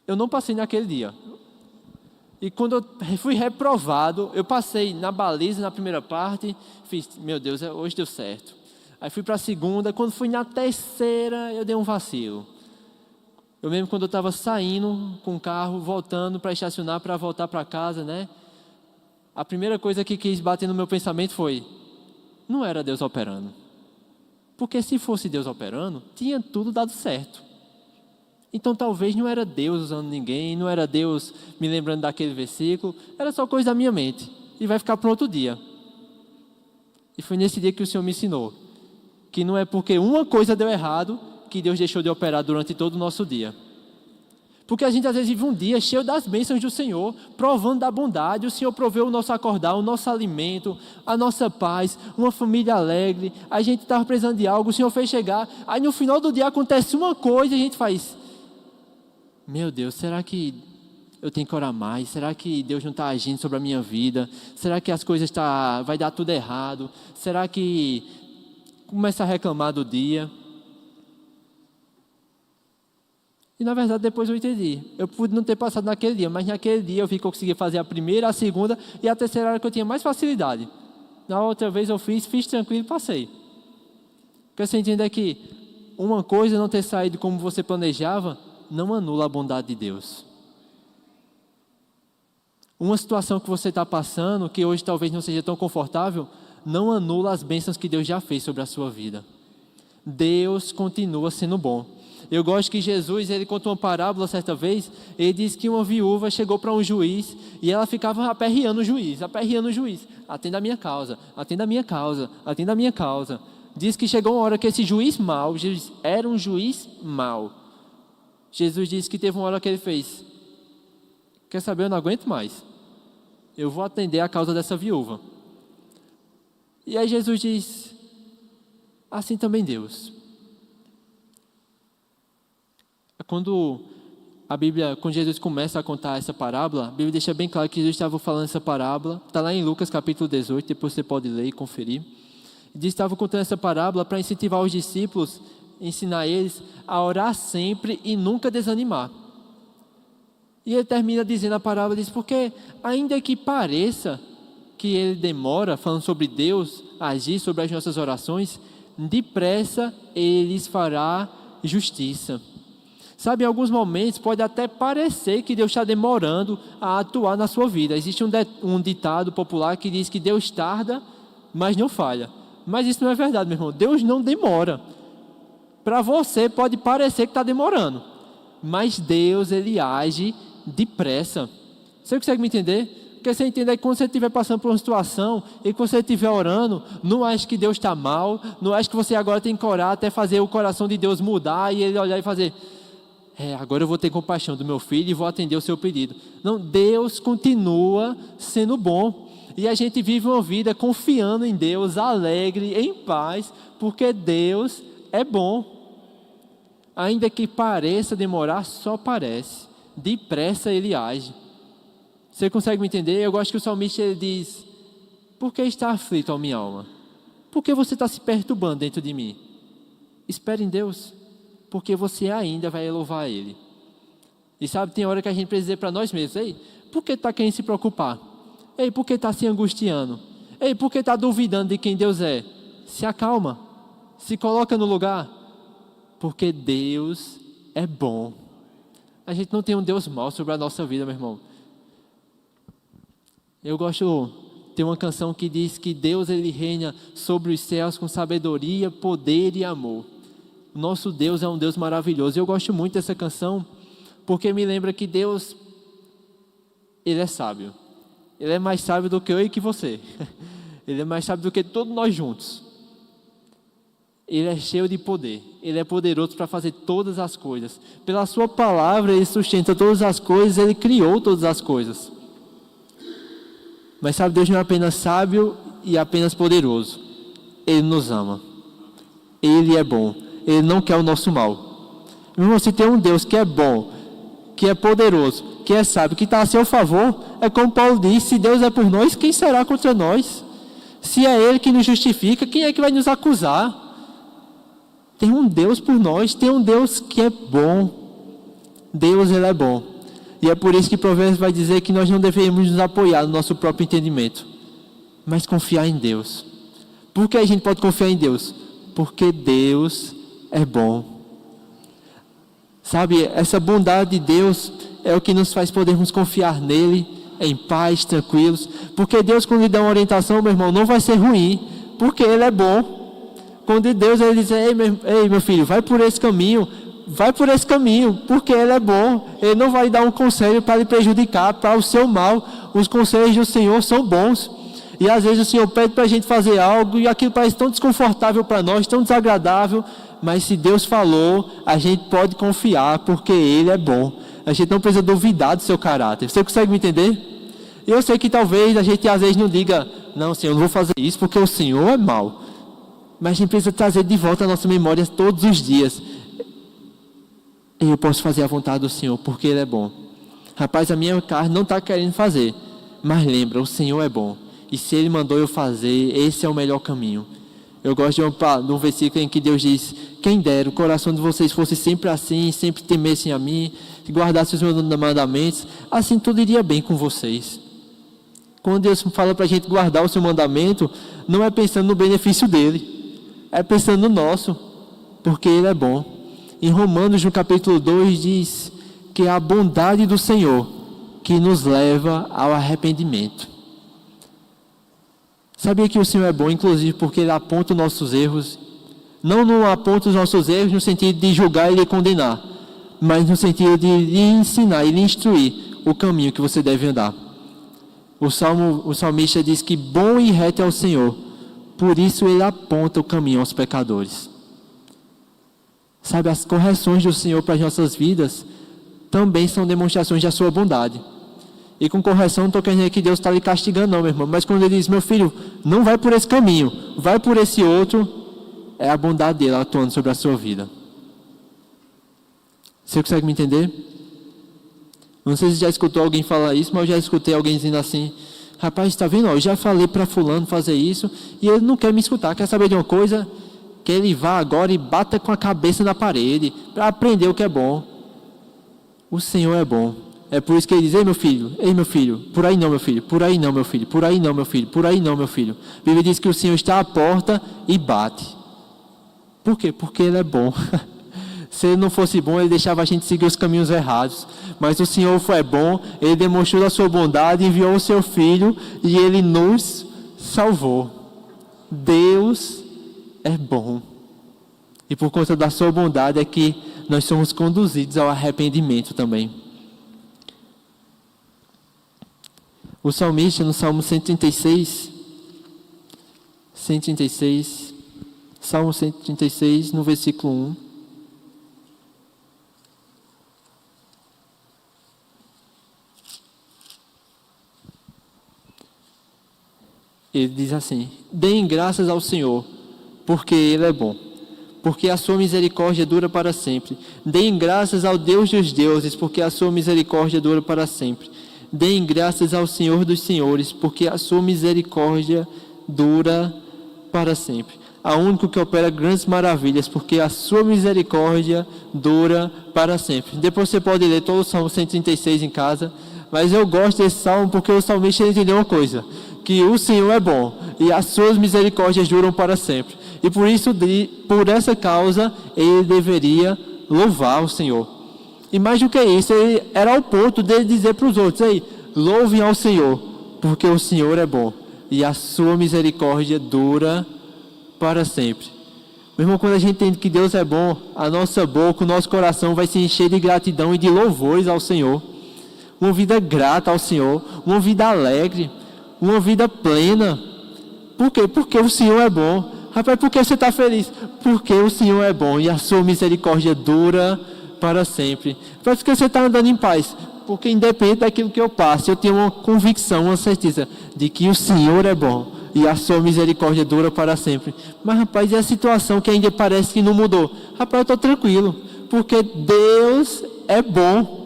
Eu não passei naquele dia. E quando eu fui reprovado, eu passei na baliza, na primeira parte, fiz: meu Deus, hoje deu certo. Aí fui para a segunda, quando fui na terceira, eu dei um vacilo. Eu mesmo quando eu estava saindo com o carro, voltando para estacionar, para voltar para casa, né? A primeira coisa que quis bater no meu pensamento foi: não era Deus operando. Porque se fosse Deus operando, tinha tudo dado certo. Então talvez não era Deus usando ninguém, não era Deus me lembrando daquele versículo, era só coisa da minha mente. E vai ficar para outro dia. E foi nesse dia que o Senhor me ensinou que não é porque uma coisa deu errado que Deus deixou de operar durante todo o nosso dia. Porque a gente às vezes vive um dia cheio das bênçãos do Senhor, provando da bondade. O Senhor proveu o nosso acordar, o nosso alimento, a nossa paz, uma família alegre. A gente estava precisando de algo, o Senhor fez chegar. Aí no final do dia acontece uma coisa e a gente faz: meu Deus, será que eu tenho que orar mais? Será que Deus não está agindo sobre a minha vida? Será que as coisas vai dar tudo errado? Será que começa a reclamar do dia? E na verdade depois eu entendi. Eu pude não ter passado naquele dia, mas naquele dia eu vi que eu conseguia fazer a primeira, a segunda e a terceira era que eu tinha mais facilidade. Na outra vez eu fiz tranquilo e passei. O que você entende é que uma coisa não ter saído como você planejava não anula a bondade de Deus. Uma situação que você está passando, que hoje talvez não seja tão confortável, não anula as bênçãos que Deus já fez sobre a sua vida. Deus continua sendo bom. Eu gosto que Jesus, ele conta uma parábola certa vez. Ele diz que uma viúva chegou para um juiz e ela ficava aperreando o juiz. Atenda a minha causa, atenda a minha causa, atenda a minha causa. Diz que chegou uma hora que esse juiz mau, era um juiz mau. Jesus disse que teve uma hora que ele fez: quer saber, eu não aguento mais. Eu vou atender a causa dessa viúva. E aí Jesus diz: assim também Deus. Quando Jesus começa a contar essa parábola, a Bíblia deixa bem claro que Jesus estava falando essa parábola. Está lá em Lucas capítulo 18, depois você pode ler e conferir. Ele estava contando essa parábola para incentivar os discípulos, ensinar eles a orar sempre e nunca desanimar. E ele termina dizendo a parábola, diz: porque ainda que pareça que ele demora, falando sobre Deus agir sobre as nossas orações, depressa ele lhes fará justiça. Sabe, em alguns momentos pode até parecer que Deus está demorando a atuar na sua vida. Existe um ditado popular que diz que Deus tarda, mas não falha. Mas isso não é verdade, meu irmão. Deus não demora. Para você pode parecer que está demorando, mas Deus, ele age depressa. Você consegue me entender? Porque você entende que quando você estiver passando por uma situação e que você estiver orando, não ache que Deus está mal, não ache que você agora tem que orar até fazer o coração de Deus mudar e ele olhar e fazer: agora eu vou ter compaixão do meu filho e vou atender o seu pedido. Não, Deus continua sendo bom. E a gente vive uma vida confiando em Deus, alegre, em paz, porque Deus é bom. Ainda que pareça demorar, só parece. Depressa ele age. Você consegue me entender? Eu gosto que o salmista ele diz: por que está aflito a minha alma? Por que você está se perturbando dentro de mim? Espere em Deus, porque você ainda vai louvar Ele. E sabe, tem hora que a gente precisa dizer para nós mesmos: ei, por que está querendo se preocupar? Ei, por que está se angustiando? Ei, por que está duvidando de quem Deus é? Se acalma, Se coloca no lugar, porque Deus é bom. A gente não tem um Deus mau sobre a nossa vida, meu irmão. Eu gosto, tem uma canção que diz que Deus ele reina sobre os céus com sabedoria, poder e amor. O nosso Deus é um Deus maravilhoso. Eu gosto muito dessa canção porque me lembra que Deus, Ele é sábio. Ele é mais sábio do que eu e que você. Ele é mais sábio do que todos nós juntos. Ele é cheio de poder. Ele é poderoso para fazer todas as coisas. Pela sua palavra, Ele sustenta todas as coisas. Ele criou todas as coisas. Mas sabe, Deus não é apenas sábio e apenas poderoso. Ele nos ama. Ele é bom. Ele não quer o nosso mal. Irmão, se tem um Deus que é bom, que é poderoso, que é sábio, que está a seu favor, é como Paulo diz, se Deus é por nós, quem será contra nós? Se é Ele que nos justifica, quem é que vai nos acusar? Tem um Deus por nós, tem um Deus que é bom. Deus, Ele é bom. E é por isso que Provérbios vai dizer que nós não devemos nos apoiar no nosso próprio entendimento, mas confiar em Deus. Por que a gente pode confiar em Deus? Porque Deus é bom. Sabe, essa bondade de Deus é o que nos faz podermos confiar nele, em paz, tranquilos. Porque Deus, quando lhe dá uma orientação, meu irmão, não vai ser ruim, porque Ele é bom. Quando Deus ele diz, ei meu filho, vai por esse caminho, porque Ele é bom. Ele não vai dar um conselho para lhe prejudicar, para o seu mal. Os conselhos do Senhor são bons. E às vezes o Senhor pede para a gente fazer algo e aquilo parece tão desconfortável para nós, tão desagradável. Mas se Deus falou, a gente pode confiar, porque Ele é bom. A gente não precisa duvidar do seu caráter. Você consegue me entender? Eu sei que talvez a gente às vezes não diga, não, Senhor, eu não vou fazer isso porque o Senhor é mau. Mas a gente precisa trazer de volta a nossa memória todos os dias. Eu posso fazer a vontade do Senhor, porque Ele é bom. Rapaz, a minha carne não está querendo fazer. Mas lembra, o Senhor é bom. E se Ele mandou eu fazer, esse é o melhor caminho. Eu gosto de um versículo em que Deus diz, quem dera o coração de vocês fosse sempre assim, sempre temessem a mim, guardassem os meus mandamentos, assim tudo iria bem com vocês. Quando Deus fala para a gente guardar o seu mandamento, não é pensando no benefício dele, é pensando no nosso, porque Ele é bom. Em Romanos, no capítulo 2, diz que é a bondade do Senhor que nos leva ao arrependimento. Sabia que o Senhor é bom, inclusive, porque Ele aponta os nossos erros. Não aponta os nossos erros no sentido de julgar e de condenar, mas no sentido de lhe ensinar e lhe instruir o caminho que você deve andar. O salmista diz que bom e reto é o Senhor, por isso Ele aponta o caminho aos pecadores. Sabe, as correções do Senhor para as nossas vidas também são demonstrações da sua bondade. E com correção não estou querendo dizer que Deus está lhe castigando não, meu irmão. Mas quando Ele diz, meu filho, não vai por esse caminho, vai por esse outro, é a bondade dele atuando sobre a sua vida. Você consegue me entender? Não sei se já escutou alguém falar isso, mas eu já escutei alguém dizendo assim, rapaz, está vendo? Eu já falei para fulano fazer isso e ele não quer me escutar. Quer saber de uma coisa? Que ele vá agora e bata com a cabeça na parede para aprender o que é bom. O Senhor é bom. É por isso que Ele diz, ei meu filho, por aí não meu filho, por aí não meu filho, por aí não meu filho, por aí não meu filho. A Bíblia diz que o Senhor está à porta e bate. Por quê? Porque Ele é bom. Se Ele não fosse bom, Ele deixava a gente seguir os caminhos errados. Mas o Senhor foi bom, Ele demonstrou a sua bondade, enviou o seu Filho e Ele nos salvou. Deus é bom. E por conta da sua bondade é que nós somos conduzidos ao arrependimento também. O salmista, no Salmo 136, Salmo 136, no versículo 1. Ele diz assim, deem graças ao Senhor, porque Ele é bom, porque a sua misericórdia dura para sempre. Deem graças ao Deus dos deuses, porque a sua misericórdia dura para sempre. Deem graças ao Senhor dos senhores, porque a sua misericórdia dura para sempre. Ao único que opera grandes maravilhas, porque a sua misericórdia dura para sempre. Depois você pode ler todo o Salmo 136 em casa, mas eu gosto desse salmo porque o salmista entendeu uma coisa, que o Senhor é bom e as suas misericórdias duram para sempre. E por isso, por essa causa, ele deveria louvar o Senhor. E mais do que isso, ele era ao ponto de dizer para os outros: ei, louvem ao Senhor, porque o Senhor é bom e a sua misericórdia dura para sempre. Meu irmão, quando a gente entende que Deus é bom, a nossa boca, o nosso coração vai se encher de gratidão e de louvores ao Senhor. Uma vida grata ao Senhor, uma vida alegre, uma vida plena. Por quê? Porque o Senhor é bom. Rapaz, por que você está feliz? Porque o Senhor é bom e a sua misericórdia dura para sempre. Por que você está andando em paz? Porque independente daquilo que eu passe, eu tenho uma convicção, uma certeza de que o Senhor é bom e a sua misericórdia dura para sempre. Mas rapaz, e a situação que ainda parece que não mudou? Rapaz, eu estou tranquilo, porque Deus é bom.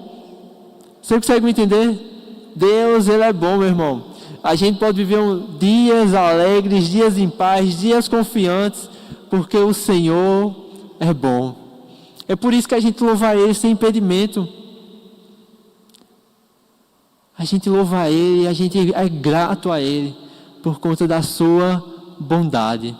Você consegue me entender? Deus, Ele é bom, meu irmão. A gente pode viver dias alegres, dias em paz, dias confiantes, porque o Senhor é bom. É por isso que a gente louva Ele sem impedimento. A gente louva Ele, a gente é grato a Ele, por conta da sua bondade.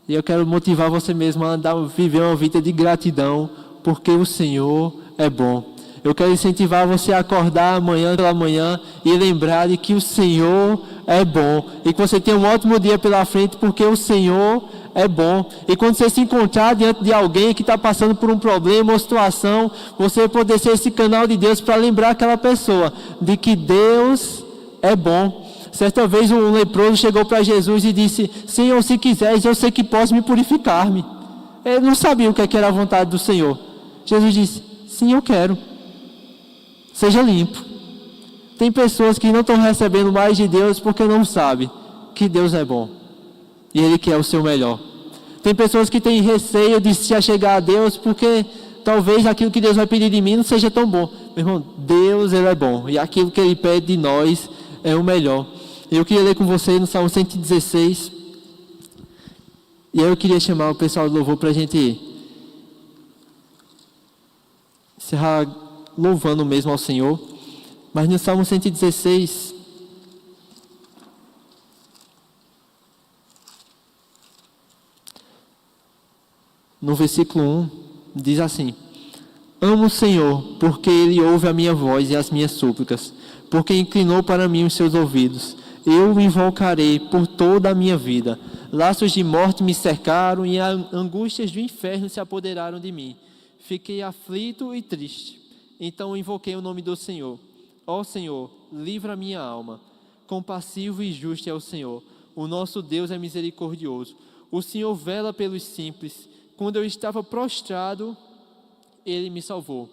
E eu quero motivar você mesmo a viver uma vida de gratidão, porque o Senhor é bom. Eu quero incentivar você a acordar amanhã pela manhã e lembrar de que o Senhor é bom. E que você tenha um ótimo dia pela frente, porque o Senhor é bom. E quando você se encontrar diante de alguém que está passando por um problema ou situação, você poder ser esse canal de Deus para lembrar aquela pessoa de que Deus é bom. Certa vez um leproso chegou para Jesus e disse: Senhor, se quiseres, eu sei que posso me purificar-me. Ele não sabia o que era a vontade do Senhor. Jesus disse: sim, eu quero. Seja limpo. Tem pessoas que não estão recebendo mais de Deus porque não sabem que Deus é bom e Ele quer o seu melhor. Tem pessoas que têm receio de se achegar a Deus porque talvez aquilo que Deus vai pedir de mim não seja tão bom. Meu irmão, Deus, Ele é bom e aquilo que Ele pede de nós é o melhor. Eu queria ler com você no Salmo 116. E aí eu queria chamar o pessoal do louvor para a gente encerrar louvando mesmo ao Senhor. Mas no Salmo 116, no versículo 1, diz assim: amo o Senhor, porque Ele ouve a minha voz e as minhas súplicas, porque inclinou para mim os seus ouvidos. Eu o invocarei por toda a minha vida. Laços de morte me cercaram e angústias do inferno se apoderaram de mim. Fiquei aflito e triste. Então invoquei o nome do Senhor. Ó Senhor, livra a minha alma. Compassivo e justo é o Senhor. O nosso Deus é misericordioso. O Senhor vela pelos simples. Quando eu estava prostrado, Ele me salvou.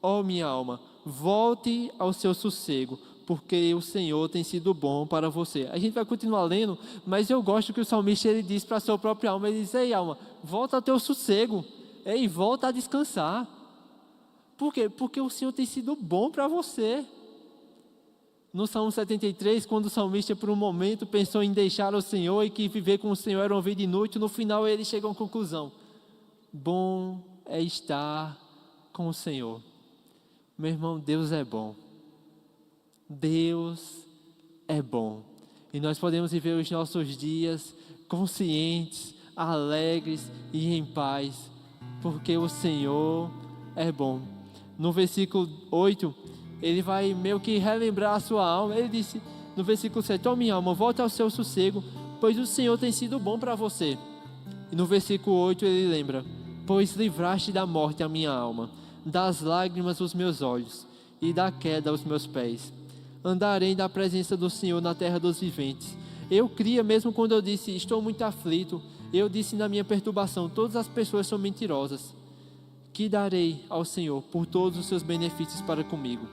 Ó minha alma, volte ao seu sossego, porque o Senhor tem sido bom para você. A gente vai continuar lendo, mas eu gosto que o salmista ele diz para a sua própria alma, ele diz: ei alma, volta ao teu sossego, ei, volta a descansar. Por quê? Porque o Senhor tem sido bom para você. No Salmo 73, quando o salmista por um momento pensou em deixar o Senhor e que viver com o Senhor era uma vida inútil, no final ele chega a uma conclusão: bom é estar com o Senhor. Meu irmão, Deus é bom. Deus é bom. E nós podemos viver os nossos dias conscientes, alegres e em paz, porque o Senhor é bom. No versículo 8, ele vai meio que relembrar a sua alma. Ele disse no versículo 7: ó minha alma, volta ao seu sossego, pois o Senhor tem sido bom para você. E no versículo 8 ele lembra: pois livraste da morte a minha alma, das lágrimas os meus olhos e da queda os meus pés. Andarei na presença do Senhor na terra dos viventes. Eu cria mesmo quando eu disse: estou muito aflito. Eu disse na minha perturbação: todas as pessoas são mentirosas. Que darei ao Senhor por todos os seus benefícios para comigo?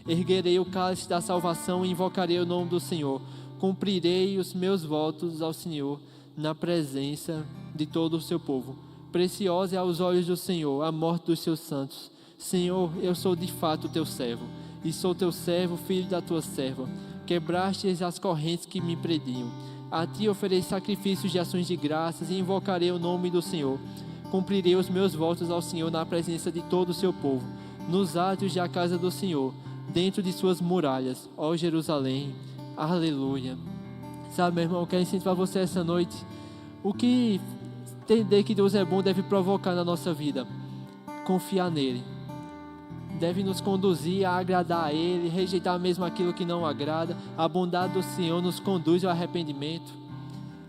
Erguerei o cálice da salvação e invocarei o nome do Senhor. Cumprirei os meus votos ao Senhor na presença de todo o seu povo. Preciosa é aos olhos do Senhor a morte dos seus santos. Senhor, eu sou de fato teu servo, e sou teu servo, filho da tua serva. Quebrastes as correntes que me prendiam. A ti ofereço sacrifícios de ações de graças e invocarei o nome do Senhor. Cumprirei os meus votos ao Senhor na presença de todo o seu povo, nos átrios da casa do Senhor, dentro de suas muralhas, ó Jerusalém. Aleluia. Sabe, meu irmão, eu quero incentivar você essa noite. O que entender que Deus é bom deve provocar na nossa vida? Confiar nele. Deve nos conduzir a agradar a Ele, rejeitar mesmo aquilo que não agrada. A bondade do Senhor nos conduz ao arrependimento.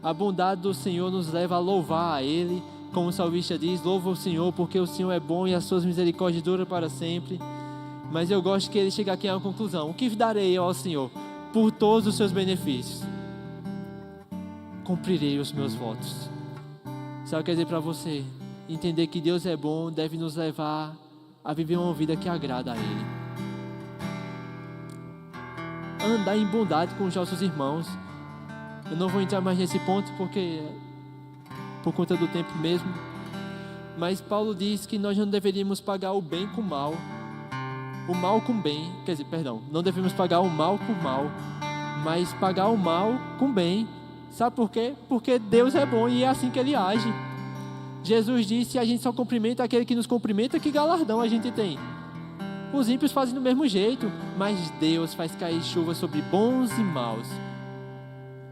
A bondade do Senhor nos leva a louvar a Ele. Como o salmista diz, louva o Senhor porque o Senhor é bom e as suas misericórdias duram para sempre. Mas eu gosto que ele chegue aqui a uma conclusão. O que darei eu ao Senhor por todos os seus benefícios? Cumprirei os meus votos. Sabe o que quer dizer para você? Entender que Deus é bom deve nos levar a viver uma vida que agrada a Ele. Andar em bondade com os nossos irmãos. Eu não vou entrar mais nesse ponto porque por conta do tempo mesmo. Mas Paulo diz que nós não deveríamos pagar o bem com o mal. O mal com bem. Quer dizer, perdão. Não devemos pagar o mal com mal. Mas pagar o mal com bem. Sabe por quê? Porque Deus é bom e é assim que Ele age. Jesus disse: a gente só cumprimenta aquele que nos cumprimenta, que galardão a gente tem? Os ímpios fazem do mesmo jeito, mas Deus faz cair chuva sobre bons e maus.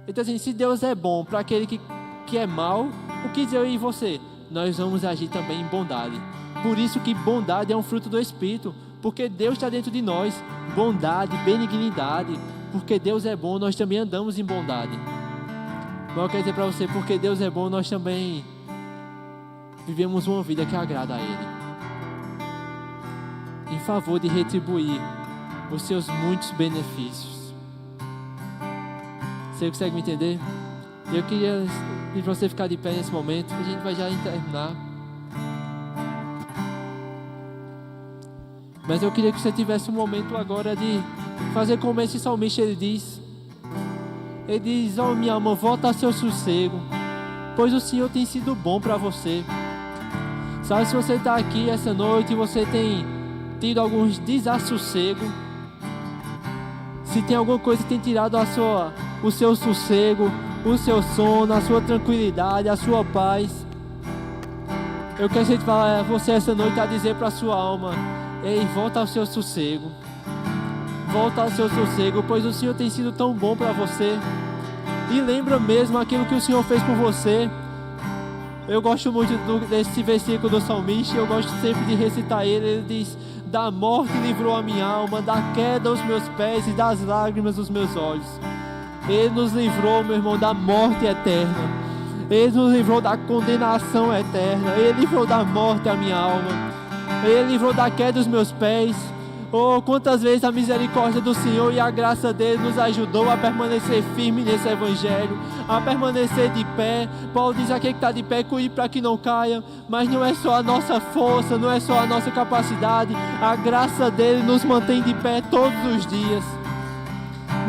Então assim, se Deus é bom para aquele que é mau, o que eu e você? Nós vamos agir também em bondade. Por isso que bondade é um fruto do Espírito, porque Deus está dentro de nós. Bondade, benignidade, porque Deus é bom, nós também andamos em bondade. Mas eu quero dizer para você, porque Deus é bom, nós também vivemos uma vida que agrada a Ele, em favor de retribuir os seus muitos benefícios. Você consegue me entender? Eu queria pedir para você ficar de pé nesse momento. A gente vai já terminar. Mas eu queria que você tivesse um momento agora de fazer como esse salmista ele diz. Ele diz: ó minha alma, volta ao seu sossego, pois o Senhor tem sido bom para você. Sabe, se você está aqui essa noite e você tem tido alguns desassossegos, se tem alguma coisa que tem tirado o seu sossego, o seu sono, a sua tranquilidade, a sua paz, eu quero te falar, você essa noite a dizer para a sua alma: ei, volta ao seu sossego. Volta ao seu sossego, pois o Senhor tem sido tão bom para você. E lembra mesmo aquilo que o Senhor fez por você. Eu gosto muito desse versículo do salmista. Eu gosto sempre de recitar ele. Ele diz: da morte livrou a minha alma, da queda os meus pés e das lágrimas os meus olhos. Ele nos livrou, meu irmão, da morte eterna. Ele nos livrou da condenação eterna. Ele livrou da morte a minha alma. Ele livrou da queda dos meus pés. Oh, quantas vezes a misericórdia do Senhor e a graça dele nos ajudou a permanecer firme nesse evangelho, a permanecer de pé. Paulo diz: aquele que está de pé, cuide para que não caia. Mas não é só a nossa força, não é só a nossa capacidade. A graça dele nos mantém de pé todos os dias.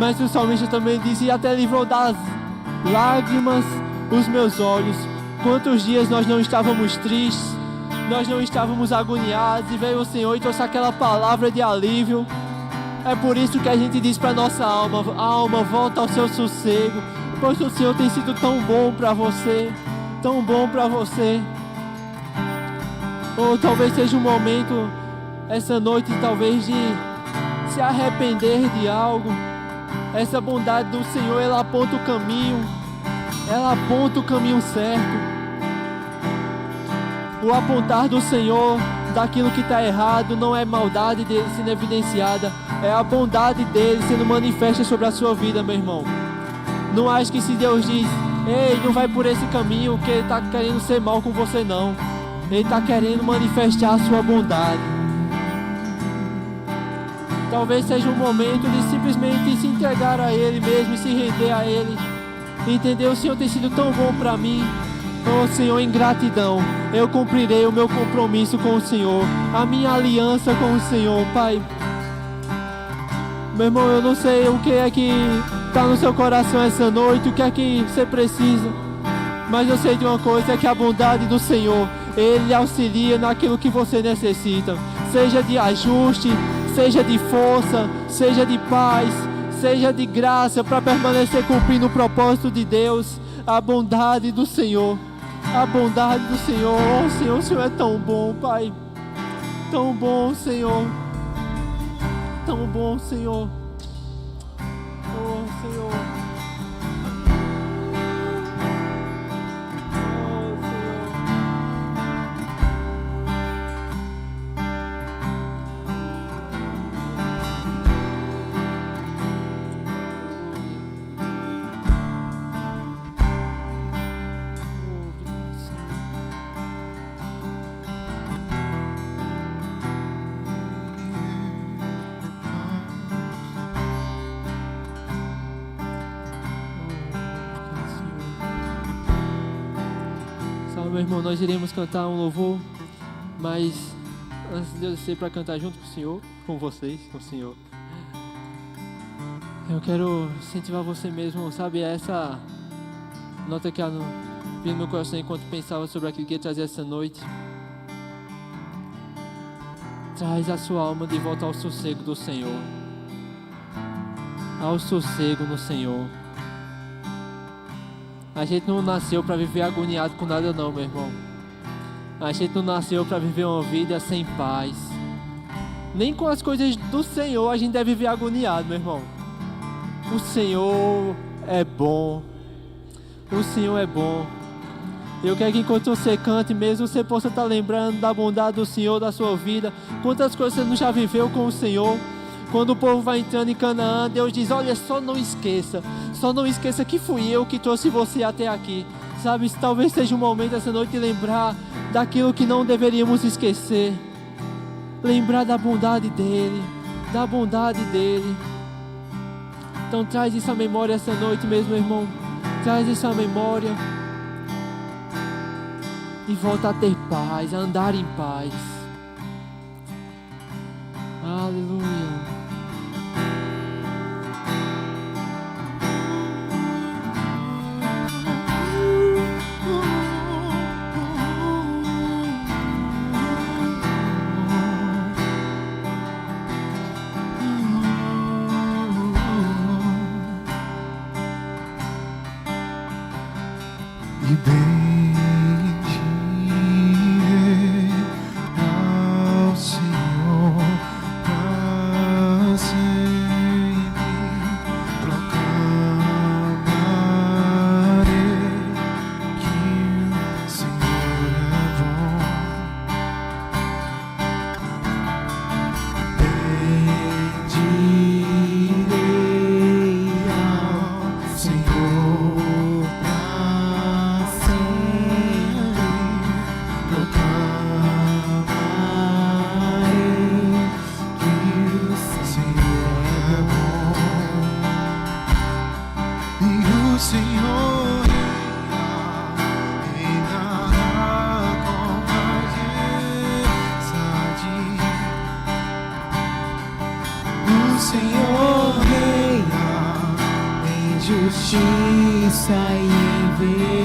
Mas o salmista também diz: e até livrou das lágrimas os meus olhos. Quantos dias nós não estávamos tristes, nós não estávamos agoniados, e veio o Senhor e trouxe aquela palavra de alívio. É por isso que a gente diz para nossa alma: alma, volta ao seu sossego, pois o Senhor tem sido tão bom para você, tão bom para você. Ou talvez seja um momento, essa noite, talvez de se arrepender de algo. Essa bondade do Senhor, ela aponta o caminho, ela aponta o caminho certo. O apontar do Senhor daquilo que está errado não é maldade dele sendo evidenciada, é a bondade dele sendo manifesta sobre a sua vida, meu irmão. Não acho que se Deus diz: ei, não vai por esse caminho, que Ele está querendo ser mal com você, não. Ele está querendo manifestar a sua bondade. Talvez seja um momento de simplesmente se entregar a Ele mesmo e se render a Ele. Entender: o Senhor tem sido tão bom para mim. Oh Senhor, em gratidão, eu cumprirei o meu compromisso com o Senhor, a minha aliança com o Senhor, Pai. Meu irmão, eu não sei o que é que está no seu coração essa noite, o que é que você precisa, mas eu sei de uma coisa: é que a bondade do Senhor, Ele auxilia naquilo que você necessita, seja de ajuste, seja de força, seja de paz, seja de graça, para permanecer cumprindo o propósito de Deus. A bondade do Senhor, a bondade do Senhor. Oh Senhor, o Senhor é tão bom, Pai, tão bom, Senhor, tão bom, Senhor. Oh Senhor, meu irmão, nós iremos cantar um louvor, mas antes de eu descer para cantar junto com o Senhor, com vocês, com o Senhor, eu quero incentivar você mesmo, sabe, essa nota que veio no meu coração enquanto pensava sobre aquilo que ia trazer essa noite. Traz a sua alma de volta ao sossego do Senhor, ao sossego no Senhor. A gente não nasceu para viver agoniado com nada não, meu irmão. A gente não nasceu para viver uma vida sem paz. Nem com as coisas do Senhor a gente deve viver agoniado, meu irmão. O Senhor é bom. O Senhor é bom. Eu quero que enquanto você cante mesmo, você possa estar lembrando da bondade do Senhor, da sua vida. Quantas coisas você não já viveu com o Senhor. Quando o povo vai entrando em Canaã, Deus diz, olha, só não esqueça que fui eu que trouxe você até aqui. Sabe, talvez seja um momento essa noite de lembrar daquilo que não deveríamos esquecer. Lembrar da bondade dEle, da bondade dEle. Então traz isso à memória essa noite mesmo, meu irmão. Traz isso à memória. E volta a ter paz, a andar em paz. Aleluia. E bendirei ao Senhor pra sempre, proclamarei que o Senhor é bom. Bendirei ao Senhor pra justiça e verdade.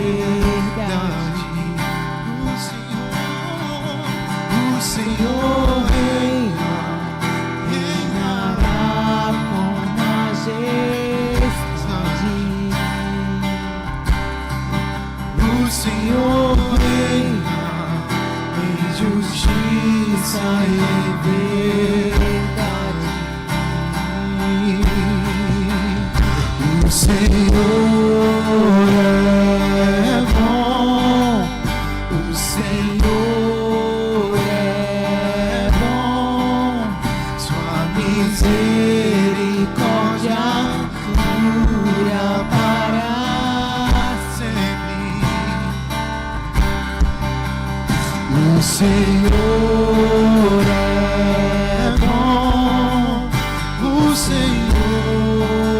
O Senhor reina, reinará com majestade. O Senhor reina em justiça e verdade. O Senhor